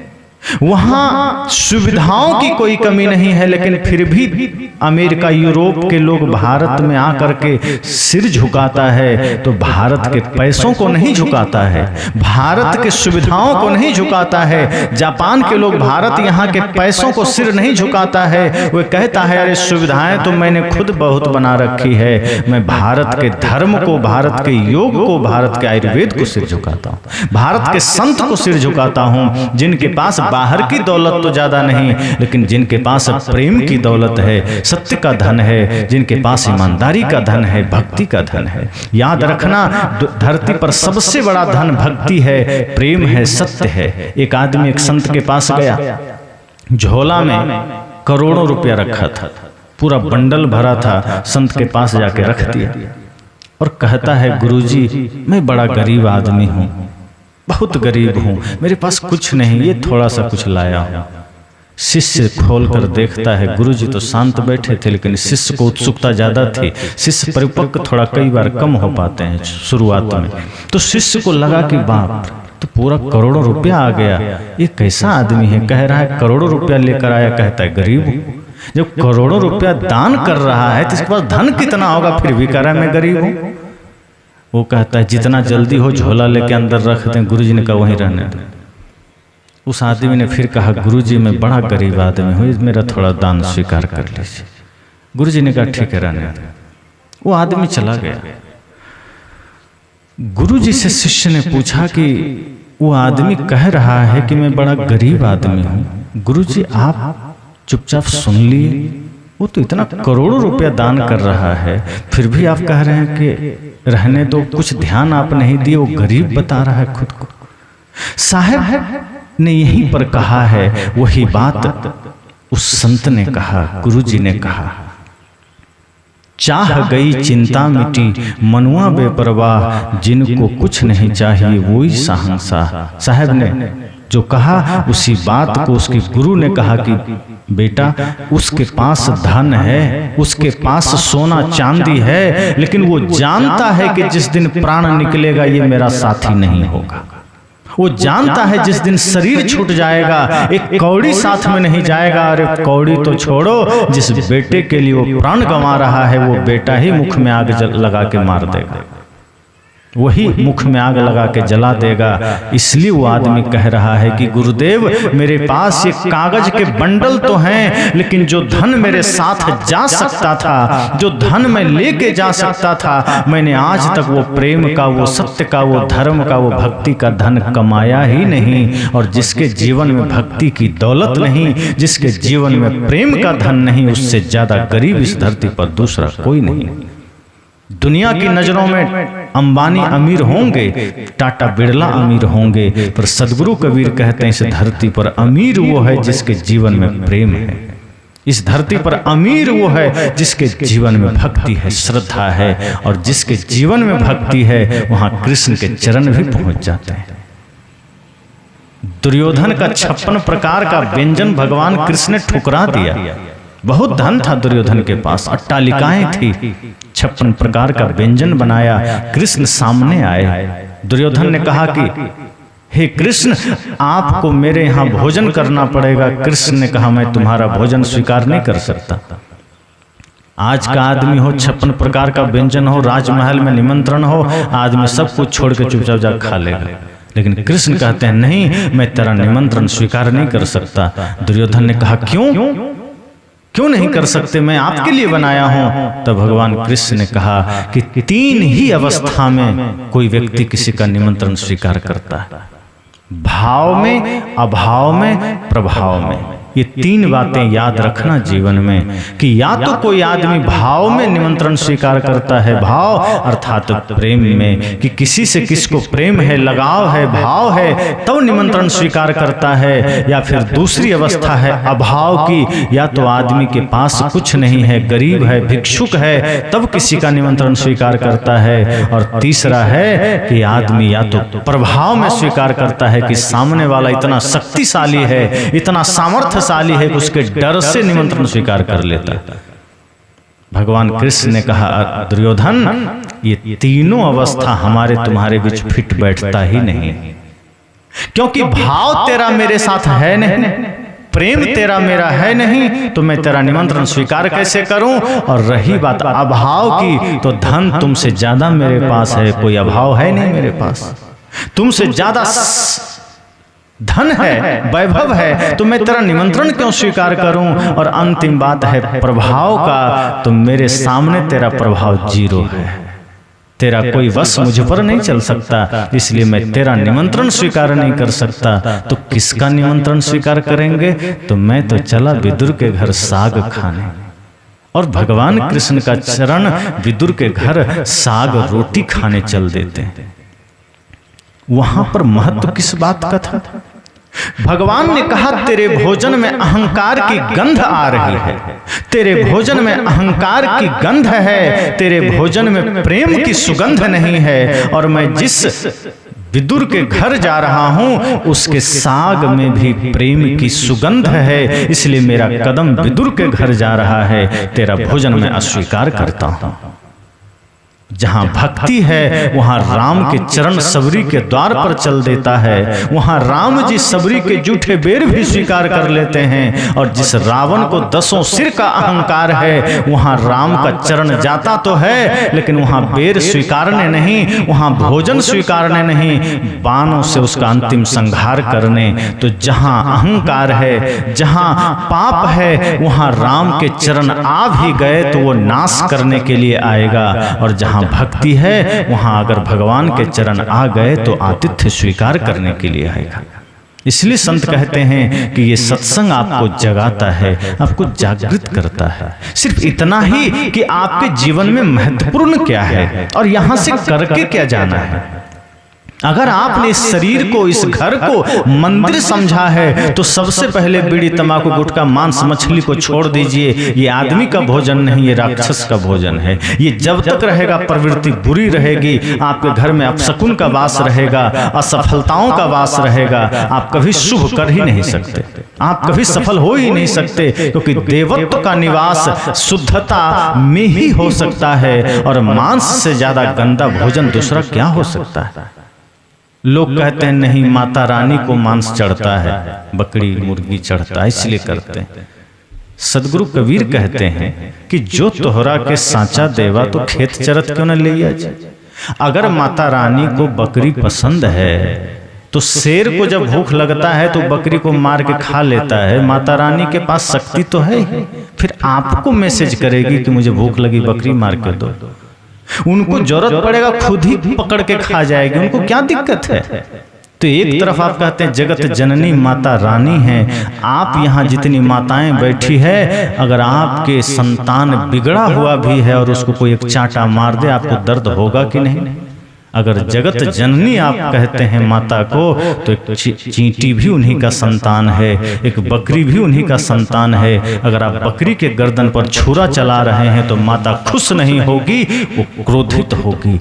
वहां सुविधाओं की कोई कमी नहीं है, लेकिन फिर भी अमेरिका, यूरोप के लोग भारत में आकर के सिर झुकाता है तो भारत के पैसों को नहीं झुकाता है, भारत के सुविधाओं को नहीं झुकाता है। जापान के लोग भारत यहाँ के पैसों को सिर नहीं झुकाता है, वो कहता है अरे सुविधाएं तो मैंने खुद बहुत बना रखी है, मैं भारत के धर्म को, भारत के योग को, भारत के आयुर्वेद को सिर झुकाता हूँ, भारत के संत को सिर झुकाता हूँ, जिनके पास बाहर की दौलत तो ज्यादा नहीं, लेकिन जिनके पास प्रेम की दौलत है, सत्य का धन है, जिनके पास ईमानदारी का धन है, भक्ति का धन है। याद रखना, धरती पर सबसे बड़ा धन भक्ति है, प्रेम है, सत्य है। एक आदमी एक संत के पास गया, झोला में करोड़ों रुपया रखा था, पूरा बंडल भरा था, संत के पास जाके रख दिया और कहता है गुरुजी मैं बड़ा गरीब आदमी हूँ, बहुत गरीब हूं, मेरे पास कुछ नहीं, ये थोड़ा सा कुछ लाया हूं। शिष्य खोलकर देखता है, गुरुजी तो शांत बैठे थे, लेकिन शिष्य को उत्सुकता ज्यादा थी। शिष्य परिपक्व थोड़ा कई बार कम हो पाते हैं शुरुआत में, तो शिष्य को लगा कि बाप तो पूरा करोड़ों रुपया आ गया, ये कैसा आदमी है, कह रहा है करोड़ों रुपया लेकर आया, कहता है गरीब हूं। जब करोड़ों रुपया दान कर रहा है तो इसके पास धन कितना होगा, फिर भी कह रहा है मैं गरीब हूं। वो कहता है जितना जल्दी हो झोला लेके अंदर रख दें। गुरुजी ने कहा वहीं रहने दें। उस आदमी ने फिर कहा गुरुजी मैं बड़ा गरीब आदमी हूँ, मेरा थोड़ा दान स्वीकार कर लीजिए। गुरुजी ने कहा ठीक है रहने दें। वो आदमी चला गया। गुरुजी से शिष्य ने पूछा कि वो आदमी कह रहा है कि मैं बड़ा गरीब आदमी हूँ, गुरुजी आप चुपचाप सुन लिए, वो तो इतना करोड़ों रुपया दान कर रहा है, फिर भी आप कह रहे हैं कि रहने दो, कुछ ध्यान आप नहीं दिए, वो गरीब बता रहा है खुद को। साहब ने यहीं पर कहा है वही बात उस संत ने कहा, गुरुजी ने कहा, चाह गई चिंता मिटी मनुआ बेपरवाह, जिनको कुछ नहीं चाहिए वही शहंशाह। साहब ने जो कहा उसी बात को उसके गुरु ने कहा कि बेटा उसके पास धन है, उसके पास सोना चांदी है, लेकिन वो जानता है कि जिस दिन प्राण निकलेगा ये मेरा साथी नहीं होगा। वो जानता है जिस दिन शरीर छूट जाएगा एक कौड़ी साथ में नहीं जाएगा। अरे कौड़ी तो छोड़ो, जिस बेटे के लिए वो प्राण गंवा रहा है वो बेटा ही मुख में आग लगा के मार देगा, वही मुख में आग लगा के जला देगा। इसलिए वो आदमी कह रहा है कि गुरुदेव मेरे पास ये कागज के बंडल तो हैं, लेकिन जो धन मेरे साथ जा सकता था, जो धन मैं लेके जा सकता था, मैंने आज तक वो प्रेम का, वो सत्य का, वो धर्म का, वो भक्ति का धन कमाया ही नहीं। और जिसके जीवन में भक्ति की दौलत नहीं, जिसके जीवन में प्रेम का धन नहीं, उससे ज्यादा गरीब इस धरती पर दूसरा कोई नहीं। दुनिया की नजरों में अंबानी अमीर होंगे, टाटा बिरला अमीर होंगे, पर सदगुरु कबीर कहते हैं इस धरती पर अमीर वो है जिसके जीवन में प्रेम है। इस धरती पर अमीर वो है जिसके जीवन में भक्ति है, श्रद्धा है, और जिसके जीवन में भक्ति है वहां कृष्ण के चरण भी पहुंच जाते हैं। दुर्योधन का 56 प्रकार का व्यंजन भगवान कृष्ण ने ठुकरा दिया। बहुत धन था दुर्योधन के पास, अट्टालिकाएं थी, 56 प्रकार का व्यंजन बनाया। कृष्ण सामने आए। दुर्योधन ने कहा कि हे कृष्ण आपको मेरे यहाँ भोजन करना पड़ेगा। कृष्ण ने कहा मैं तुम्हारा भोजन स्वीकार नहीं कर सकता। आज का आदमी हो, 56 प्रकार का व्यंजन हो, राजमहल में निमंत्रण हो, आदमी सब कुछ छोड़ के चुपचाप जा खा लेगा। लेकिन कृष्ण कहते हैं नहीं, मैं तेरा निमंत्रण स्वीकार नहीं कर सकता। दुर्योधन ने कहा क्यों नहीं कर सकते, मैं आपके लिए बनाया हूं। तब भगवान कृष्ण ने कहा कि 3 ही अवस्था में कोई व्यक्ति किसी का निमंत्रण स्वीकार करता है, भाव में, अभाव में, प्रभाव में। ये 3 बातें याद रखना जीवन में कि या तो कोई आदमी भाव में निमंत्रण स्वीकार करता है, भाव अर्थात प्रेम में, कि किसी से किसको प्रेम है, लगाव है, भाव है, तब निमंत्रण स्वीकार करता है। या फिर दूसरी अवस्था है अभाव की, या तो आदमी के पास कुछ नहीं है, गरीब है, भिक्षुक है, तब किसी का निमंत्रण स्वीकार करता है। और तीसरा है कि आदमी या तो प्रभाव में स्वीकार करता है कि सामने वाला इतना शक्तिशाली है, इतना सामर्थ्यशाली है कि उसके डर से निमंत्रण स्वीकार कर लेता है। भगवान कृष्ण ने कहा दुर्योधन, ये तीनों अवस्था हमारे तुम्हारे बीच फिट बैठता ही नहीं, क्योंकि भाव तेरा मेरे साथ है नहीं, प्रेम तेरा मेरा है नहीं, तो मैं तेरा निमंत्रण स्वीकार कैसे करूं। और रही बात अभाव की, तो धन तुमसे ज्यादा मेरे पास है, कोई अभाव है नहीं मेरे पास, तुमसे ज्यादा धन है, वैभव है, तो मैं तेरा निमंत्रण क्यों स्वीकार करूं। और अंतिम बात है प्रभाव का, तो मेरे सामने तेरा प्रभाव 0 है, तेरा कोई वश मुझ पर नहीं चल सकता, इसलिए मैं तेरा निमंत्रण स्वीकार नहीं कर सकता। तो किसका निमंत्रण स्वीकार करेंगे। तो मैं तो चला विदुर के घर साग खाने, और भगवान कृष्ण का चरण विदुर के घर साग रोटी खाने चल देते हैं। वहां पर महत्व किस बात का था। भगवान ने कहा तेरे भोजन में अहंकार की गंध आ रही है, तेरे भोजन में अहंकार की गंध है, तेरे भोजन में प्रेम की सुगंध नहीं है। और मैं जिस विदुर के घर जा रहा हूं उसके साग में भी प्रेम की सुगंध है, इसलिए मेरा कदम विदुर के घर जा रहा है, तेरा भोजन मैं अस्वीकार करता हूं। जहां भक्ति है वहां राम के चरण सबरी के द्वार पर चल देता है, वहां राम जी सबरी के जूठे बेर भी स्वीकार कर लेते हैं। और जिस रावण को 10 सिर का अहंकार है वहां राम का चरण जाता तो है, लेकिन वहां बेर स्वीकारने नहीं, वहां भोजन स्वीकारने नहीं, बाणों से उसका अंतिम संहार करने। तो जहां अहंकार है, जहां पाप है, वहां राम के चरण आ भी गए तो वो नाश करने के लिए आएगा। और जहां भक्ति है वहां अगर भगवान के चरण आ गए तो आतिथ्य स्वीकार करने के लिए आएगा। इसलिए संत कहते हैं कि ये सत्संग आपको जगाता है, आपको जागृत करता है। सिर्फ इतना ही कि आपके जीवन में महत्वपूर्ण क्या है और यहां से करके क्या जाना है। अगर आपने इस शरीर को, इस घर को मंदिर समझा है तो सबसे पहले बीड़ी तंबाकू गुटखा मांस मछली को छोड़ दीजिए। ये आदमी का भोजन नहीं, ये राक्षस का भोजन है। ये जब तक रहेगा प्रवृत्ति बुरी रहेगी, आपके घर में अपशकुन का वास रहेगा, असफलताओं का वास रहेगा, आप कभी शुभ कर ही नहीं सकते, आप कभी सफल हो ही नहीं सकते, क्योंकि देवत्व का निवास शुद्धता में ही हो सकता है। और मांस से ज्यादा गंदा भोजन दूसरा क्या हो सकता है। लोग कहते हैं नहीं माता रानी को मांस चढ़ता है, बकरी मुर्गी चढ़ता है, इसलिए करते हैं। सदगुरु कबीर कहते हैं कि जो तोहरा के सांचा देवा तो खेत चरत क्यों न ले जाए। अगर माता रानी को बकरी पसंद है तो शेर को जब भूख लगता है तो बकरी को मार के खा लेता है। माता रानी के पास शक्ति तो है ही, फिर आपको मैसेज करेगी कि मुझे भूख लगी बकरी मार के दो। उनको जरूरत पड़ेगा खुद ही पकड़ के खा जाएगी, उनको क्या दिक्कत है। तो एक तरफ आप कहते हैं जगत जननी माता रानी है, आप यहाँ जितनी माताएं बैठी है, अगर आपके संतान बिगड़ा हुआ भी है और उसको कोई एक चांटा मार दे, आपको दर्द होगा कि नहीं। अगर जगत जननी आप कहते हैं माता को, तो एक चींटी भी उन्हीं का संतान है, एक बकरी भी उन्हीं का संतान है। अगर आप बकरी के गर्दन पर छुरा चला रहे हैं तो माता खुश नहीं होगी, वो क्रोधित होगी।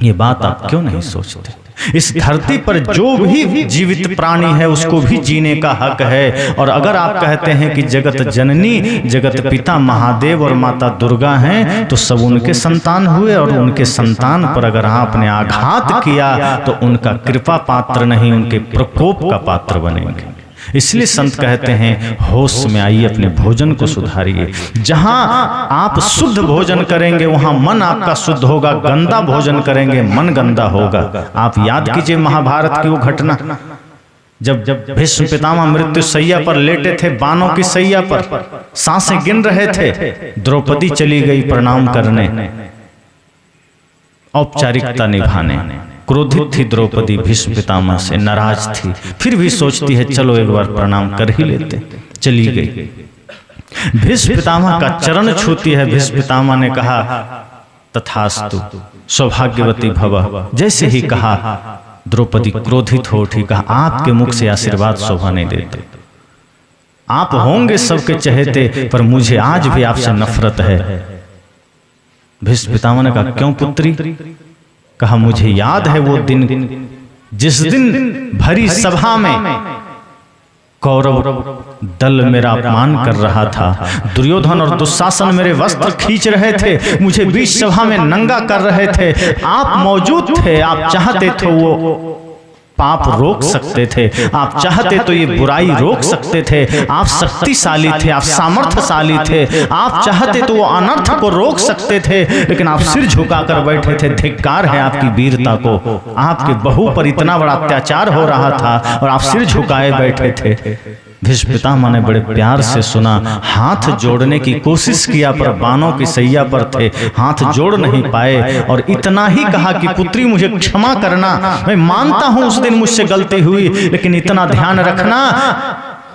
ये बात आप क्यों नहीं सोचते। इस धरती पर जो भी जीवित प्राणी है उसको भी जीने का हक है। और अगर आप कहते हैं कि जगत जननी, जगत पिता महादेव और माता दुर्गा हैं, तो सब उनके संतान हुए, और उनके संतान पर अगर आपने आघात किया तो उनका कृपा पात्र नहीं, उनके प्रकोप का पात्र बनेंगे। इसलिए संत कहते हैं होश में आइए, अपने भोजन को सुधारिए। जहां आप शुद्ध भोजन करेंगे वहां मन आपका शुद्ध होगा, गंदा भोजन करेंगे मन गंदा होगा। आप याद कीजिए महाभारत की वो घटना, जब भीष्म पितामह मृत्यु सैया पर लेटे थे, बाणों की सैया पर सांसें गिन रहे थे, द्रौपदी चली गई प्रणाम करने, औपचारिकता निभाने। क्रोधित थी द्रौपदी भीष्म पितामह से, नाराज थी, फिर भी सोचती है चलो एक बार प्रणाम कर ही लेते। चली गई, भीष्म पितामह का चरण छूती है। भीष्म पितामह ने कहा तथास्तु सौभाग्यवती भव। जैसे ही कहा द्रौपदी क्रोधित हो उठी, कहा आपके मुख से आशीर्वाद शोभा नहीं देते, आप होंगे सबके चहेते, पर मुझे आज भी आपसे नफरत है। भीष्म पितामह ने कहा क्यों पुत्री? कहा मुझे याद है वो दिन जिस दिन भरी सभा में कौरव दल मेरा अपमान कर रहा था, दुर्योधन और दुशासन मेरे वस्त्र खींच रहे थे, मुझे बीच सभा में नंगा कर रहे थे, आप मौजूद थे, आप चाहते तो वो पाप रोक सकते थे, आप चाहते तो ये बुराई रोक सकते थे, आप शक्तिशाली थे, आप सामर्थ्यशाली थे, आप चाहते तो वो अनर्थ को रोक सकते थे, लेकिन आप सिर झुकाकर बैठे थे। धिक्कार है आपकी वीरता को, आपके बहू पर इतना बड़ा अत्याचार हो रहा था और आप सिर झुकाए बैठे थे। भीष्म पितामह ने बड़े प्यार से सुना, हाथ जोड़ने की कोशिश किया पर बाणों की सैया पर थे, हाथ जोड़ नहीं पाए और इतना ही कहा कि पुत्री मुझे क्षमा करना, मैं मानता हूं उस दिन मुझसे गलती हुई, लेकिन इतना ध्यान रखना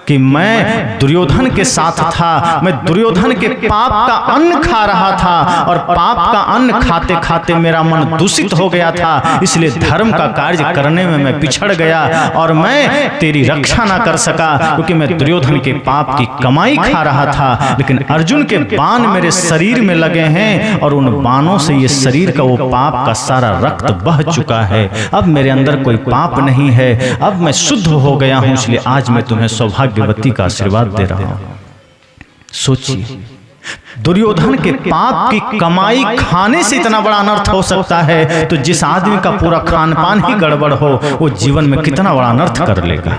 कि मैं दुर्योधन के साथ था, मैं दुर्योधन के पाप का अन्न खा रहा था और पाप का अन्न खाते खाते मेरा मन दूषित हो गया था, इसलिए धर्म का कार्य करने में मैं पिछड़ गया और मैं तेरी रक्षा ना कर सका, क्योंकि मैं दुर्योधन के पाप की कमाई खा रहा था। लेकिन अर्जुन के बाण मेरे शरीर में लगे हैं और उन बाणों से ये शरीर का वो पाप का सारा रक्त बह चुका है, अब मेरे अंदर कोई पाप नहीं है, अब मैं शुद्ध हो गया हूं, इसलिए आज मैं तुम्हें सौभाग्यवती का आशीर्वाद दे रहा हूं। सोचिए, दुर्योधन के पाप की कमाई खाने से इतना बड़ा अनर्थ हो सकता है, तो जिस आदमी का पूरा खान पान ही गड़बड़ हो, वो जीवन में कितना बड़ा अनर्थ कर लेगा।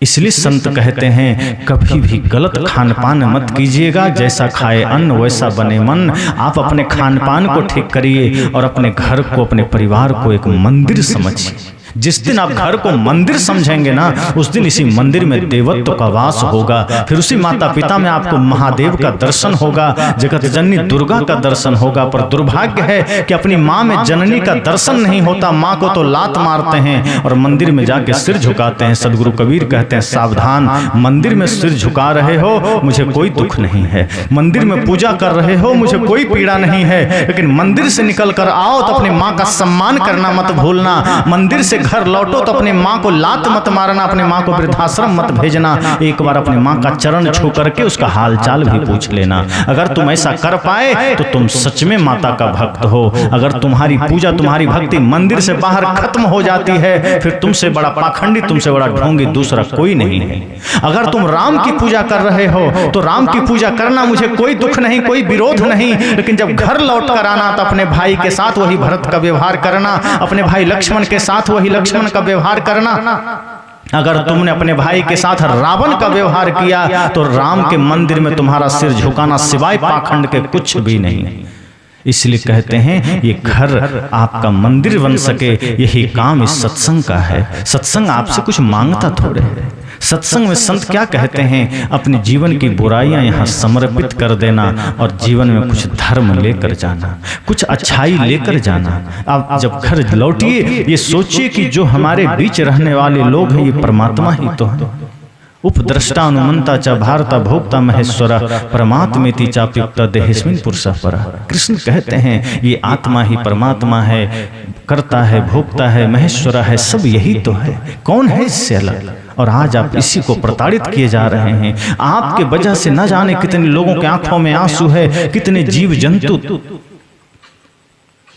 इसलिए संत कहते हैं कभी भी गलत खान पान मत कीजिएगा, जैसा खाए अन्न वैसा बने मन। आप अपने खान पान को ठीक करिए और अपने घर को, अपने परिवार को एक मंदिर समझिए। जिस दिन आप घर को मंदिर समझेंगे ना, उस दिन इसी मंदिर में देवत्व का वास होगा, फिर उसी माता पिता में आपको महादेव का दर्शन होगा, जगत जननी दुर्गा का दर्शन होगा। पर दुर्भाग्य है कि अपनी माँ में जननी का दर्शन नहीं होता, माँ को तो लात मारते हैं और मंदिर में जाके सिर झुकाते हैं। सदगुरु कबीर कहते हैं सावधान, मंदिर में सिर झुका रहे हो मुझे कोई दुख नहीं है, मंदिर में पूजा कर रहे हो मुझे कोई पीड़ा नहीं है, लेकिन मंदिर से निकल कर आओ तो अपनी माँ का सम्मान करना मत भूलना। मंदिर से घर लौटो तो अपने माँ को लात मत मारना, अपने माँ को वृद्धाश्रम मत भेजना। एक बार अपने माँ का चरण छू करके उसका हालचाल भी पूछ लेना। अगर तुम ऐसा कर पाए तो तुम सच में माता का भक्त हो। अगर तुम्हारी पूजा, तुम्हारी भक्ति मंदिर से बाहर खत्म हो जाती है, फिर तुमसे बड़ा पाखंडी, तुमसे बड़ा ढोंगी दूसरा कोई नहीं है। अगर तुम राम की पूजा कर रहे हो तो राम की पूजा करना मुझे कोई दुख नहीं, कोई विरोध नहीं, लेकिन जब घर लौट कर आना तो अपने भाई के साथ वही भरत का व्यवहार करना, अपने भाई लक्ष्मण के साथ वही लक्ष्मण का व्यवहार करना। अगर तुमने अपने भाई के साथ रावण का व्यवहार किया तो राम के मंदिर में तुम्हारा सिर झुकाना सिवाय पाखंड के कुछ भी नहीं। इसलिए कहते हैं ये घर आपका मंदिर बन सके, यही काम इस सत्संग का है। सत्संग आपसे कुछ मांगता थोड़े है। सत्संग में संत क्या कहते हैं, अपने जीवन की बुराइयां यहाँ समर्पित कर देना और जीवन में कुछ धर्म लेकर जाना, कुछ अच्छाई लेकर जाना। आप जब घर लौटिए ये सोचिए कि जो हमारे बीच रहने वाले लोग हैं ये परमात्मा ही तो हैं। उपद्रष्टा अनुमंता च भारता भोक्ता महेश्वरा परमात्मेति चाप्युक्ता देहेस्मिन् पुरुषः परः। कृष्ण कहते हैं ये आत्मा ही परमात्मा है, करता है, भोक्ता है, महेश्वरा है, सब यही तो है। कौन है इससे अलग? और आज आप इसी को प्रताड़ित किए जा रहे हैं। आपके वजह से न जाने कितने लोगों के आंखों में आंसू है, कितने जीव जंतु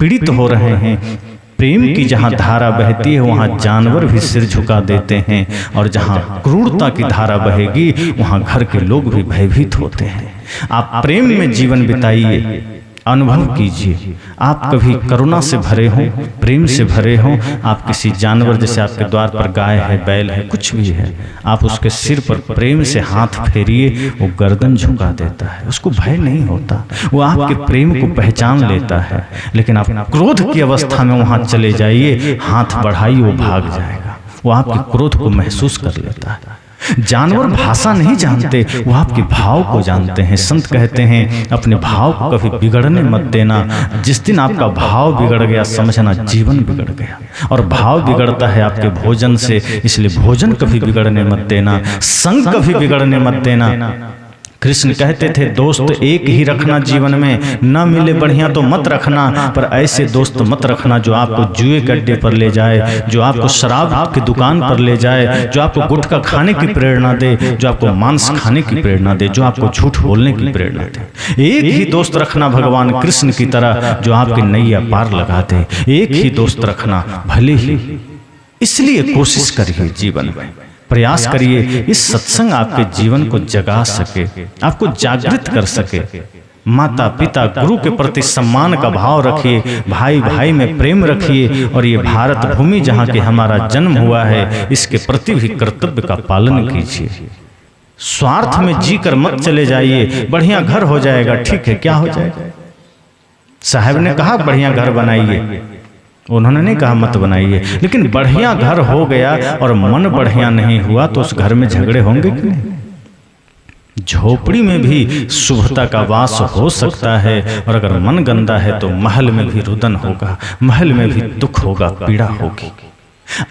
पीड़ित हो रहे हैं। प्रेम की जहाँ धारा बहती है वहाँ जानवर भी सिर झुका देते हैं, और जहाँ क्रूरता की धारा बहेगी वहाँ घर के लोग भी भयभीत होते हैं। आप प्रेम में जीवन बिताइए, अनुभव कीजिए। आप कभी करुणा से भरे हों, प्रेम से भरे हों। आप किसी जानवर, जैसे आपके द्वार पर गाय है, बैल है, कुछ भी है, आप उसके सिर पर प्रेम से हाथ फेरिए, वो गर्दन झुका देता है, उसको भय नहीं होता, वो आपके प्रेम को पहचान लेता है। लेकिन आप क्रोध की अवस्था में वहाँ चले जाइए, हाथ बढ़ाइए, वो भाग जाएगा, वो आपके क्रोध को महसूस कर लेता है। जानवर भाषा नहीं जानते, वो आपके भाव को जानते हैं। संत कहते हैं अपने भाव को कभी बिगड़ने मत देना। जिस दिन आपका भाव बिगड़ गया समझना जीवन बिगड़ गया। और भाव बिगड़ता है आपके भोजन से, इसलिए भोजन कभी बिगड़ने मत देना, संग कभी बिगड़ने मत देना। कृष्ण कहते थे दोस्त एक ही रखना जीवन में, न मिले बढ़िया तो मत रखना, पर ऐसे दोस्त मत रखना जो आपको जुए के अड्डे पर ले जाए, जो आपको शराब की दुकान पर ले जाए, जो आपको गुटखा खाने की प्रेरणा दे, जो आपको मांस खाने की प्रेरणा दे, जो आपको झूठ बोलने की प्रेरणा दे। एक ही दोस्त रखना भगवान कृष्ण की तरह जो आपकी नैया पार लगा दे। एक ही दोस्त रखना भले ही। इसलिए कोशिश करिए, जीवन में प्रयास करिए इस सत्संग आपके जीवन को जगा सके, आपको जागृत कर सके। माता पिता गुरु के प्रति सम्मान का भाव रखिए, भाई भाई में प्रेम रखिए, और ये भारत भूमि जहाँ के हमारा जन्म हुआ है इसके प्रति भी कर्तव्य का पालन कीजिए। स्वार्थ में जीकर मत चले जाइए। बढ़िया घर हो जाएगा, ठीक है, क्या हो जाएगा? साहब ने कहा बढ़िया घर बनाइए, उन्होंने नहीं कहा मत बनाइए, लेकिन बढ़िया घर हो गया और मन बढ़िया नहीं हुआ तो उस घर में झगड़े होंगे कि नहीं? झोपड़ी में भी शुभता का वास हो सकता है, और अगर मन गंदा है तो महल में भी रुदन होगा, महल में भी दुख होगा, पीड़ा होगी।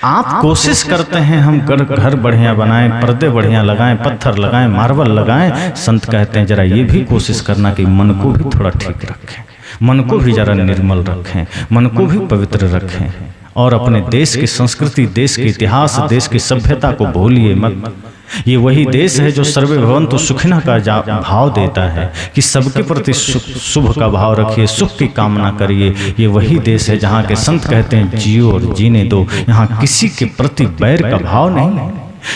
आप कोशिश करते हैं हम घर बढ़िया बनाएं, पर्दे बढ़िया लगाएं, पत्थर लगाएं, मार्बल लगाएं। संत कहते हैं जरा ये भी कोशिश करना कि मन को भी थोड़ा ठीक रखें, मन को भी जरा निर्मल रखें, मन को भी पवित्र रखें, और अपने देश की संस्कृति, देश के इतिहास, देश की सभ्यता को भूलिए मत। ये वही देश है जो सर्वे भवन्तु सुखिनः का भाव देता है कि सबके प्रति शुभ का भाव रखिए, सुख की कामना करिए। ये वही देश है जहाँ के संत कहते हैं जियो और जीने दो। यहाँ किसी के प्रति बैर का भाव नहीं है,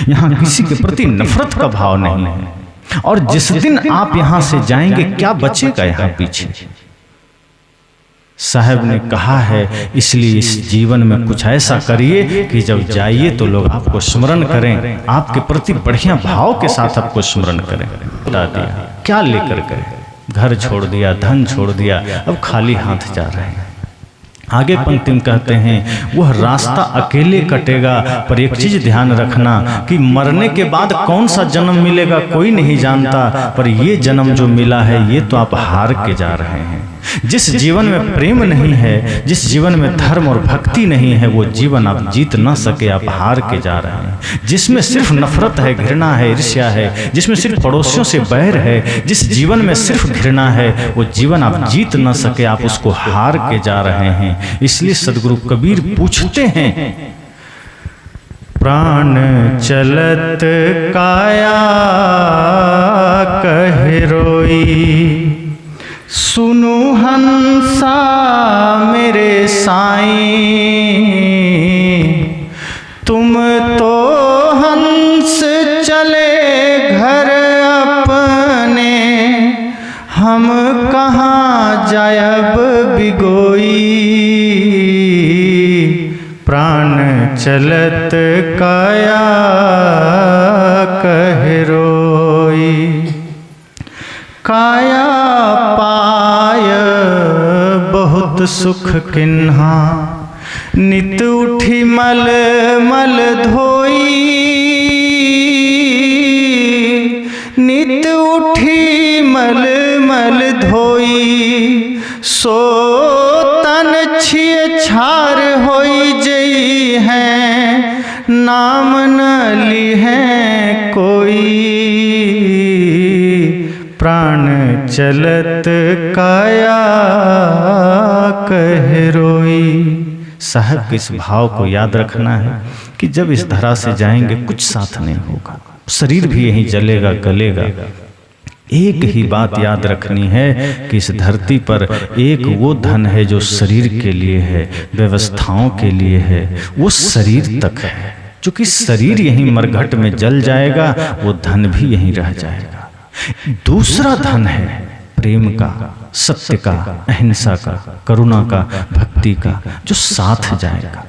यहाँ किसी के प्रति नफरत का भाव नहीं है। और जिस दिन आप यहाँ से जाएंगे क्या बचेगा यहाँ पीछे? साहब ने कहा है, इसलिए इस जीवन में कुछ ऐसा करिए कि जब जाइए तो लोग आपको स्मरण करें, आपके प्रति बढ़िया भाव के साथ आपको स्मरण करें। बता दिया क्या लेकर गए, घर छोड़ दिया, धन छोड़ दिया, अब खाली हाथ जा रहे हैं। आगे पंक्ति में कहते हैं वह रास्ता अकेले कटेगा, पर एक चीज ध्यान रखना कि मरने के बाद कौन सा जन्म मिलेगा कोई नहीं जानता, पर ये जन्म जो मिला है ये तो आप हार के जा रहे हैं। जिस जीवन में प्रेम नहीं है, जिस जीवन में धर्म और भक्ति नहीं है, वो जीवन आप जीत ना सके, आप हार के जा रहे हैं। जिसमें सिर्फ नफरत है, घृणा है, ईर्ष्या है, जिसमें सिर्फ पड़ोसियों से बैर है, जिस जीवन में सिर्फ घृणा है, वो जीवन आप जीत ना सके, आप उसको हार के जा रहे हैं। इसलिए सदगुरु कबीर पूछते हैं, प्राण चलत काया कह रोई, सुनु हंसा मेरे साईं, तुम तो हंस चले घर अपने, हम कहाँ जायब बिगोई, प्राण चलत काया कह रोई। काया पाय बहुत सुख किन्हा, नित उठी मल मल धोई, नित उठी मल मल धोई, सो तन छिय छार होई जई है, नाम न ली है कोई, प्राण चलत काया कह रोई। साहब के इस भाव को याद रखना है कि जब इस धरा से जाएंगे कुछ साथ नहीं होगा, शरीर भी यहीं जलेगा गलेगा। एक ही बात याद रखनी है कि इस धरती पर एक वो धन है जो शरीर के लिए है, व्यवस्थाओं के लिए है, वो शरीर तक है। चूंकि शरीर यहीं मरघट में जल जाएगा, वो धन भी यहीं रह जाएगा। दूसरा धन है प्रेम का, सत्य का, अहिंसा का, करुणा का, भक्ति का, जो साथ जाएगा,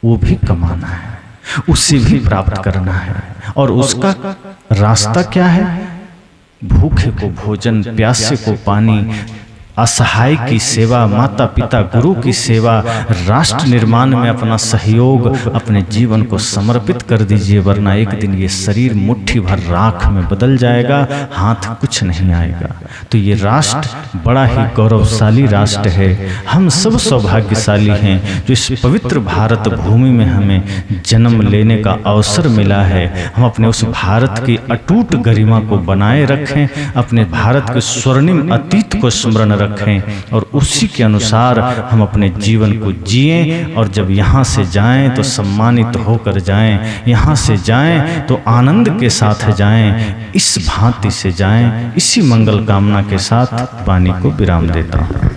वो भी कमाना है, उसे भी प्राप्त करना है। और उसका रास्ता क्या है? भूखे को भोजन, प्यासे को पानी, असहाय की सेवा, माता पिता गुरु की सेवा, राष्ट्र निर्माण में अपना सहयोग, अपने जीवन को समर्पित कर दीजिए, वरना एक दिन ये शरीर मुट्ठी भर राख में बदल जाएगा, हाथ कुछ नहीं आएगा। तो ये राष्ट्र बड़ा ही गौरवशाली राष्ट्र है। हम सब सौभाग्यशाली हैं जो इस पवित्र भारत भूमि में हमें जन्म लेने का अवसर मिला है। हम अपने उस भारत की अटूट गरिमा को बनाए रखें, अपने भारत के स्वर्णिम अतीत को स्मरण रखें और उसी के अनुसार हम अपने जीवन को जिएं। और जब यहाँ से जाएं तो सम्मानित होकर जाएं, यहाँ से जाएं तो आनंद के साथ जाएं, इस भांति से जाएं। इसी मंगल कामना के साथ वाणी को विराम देता हूँ।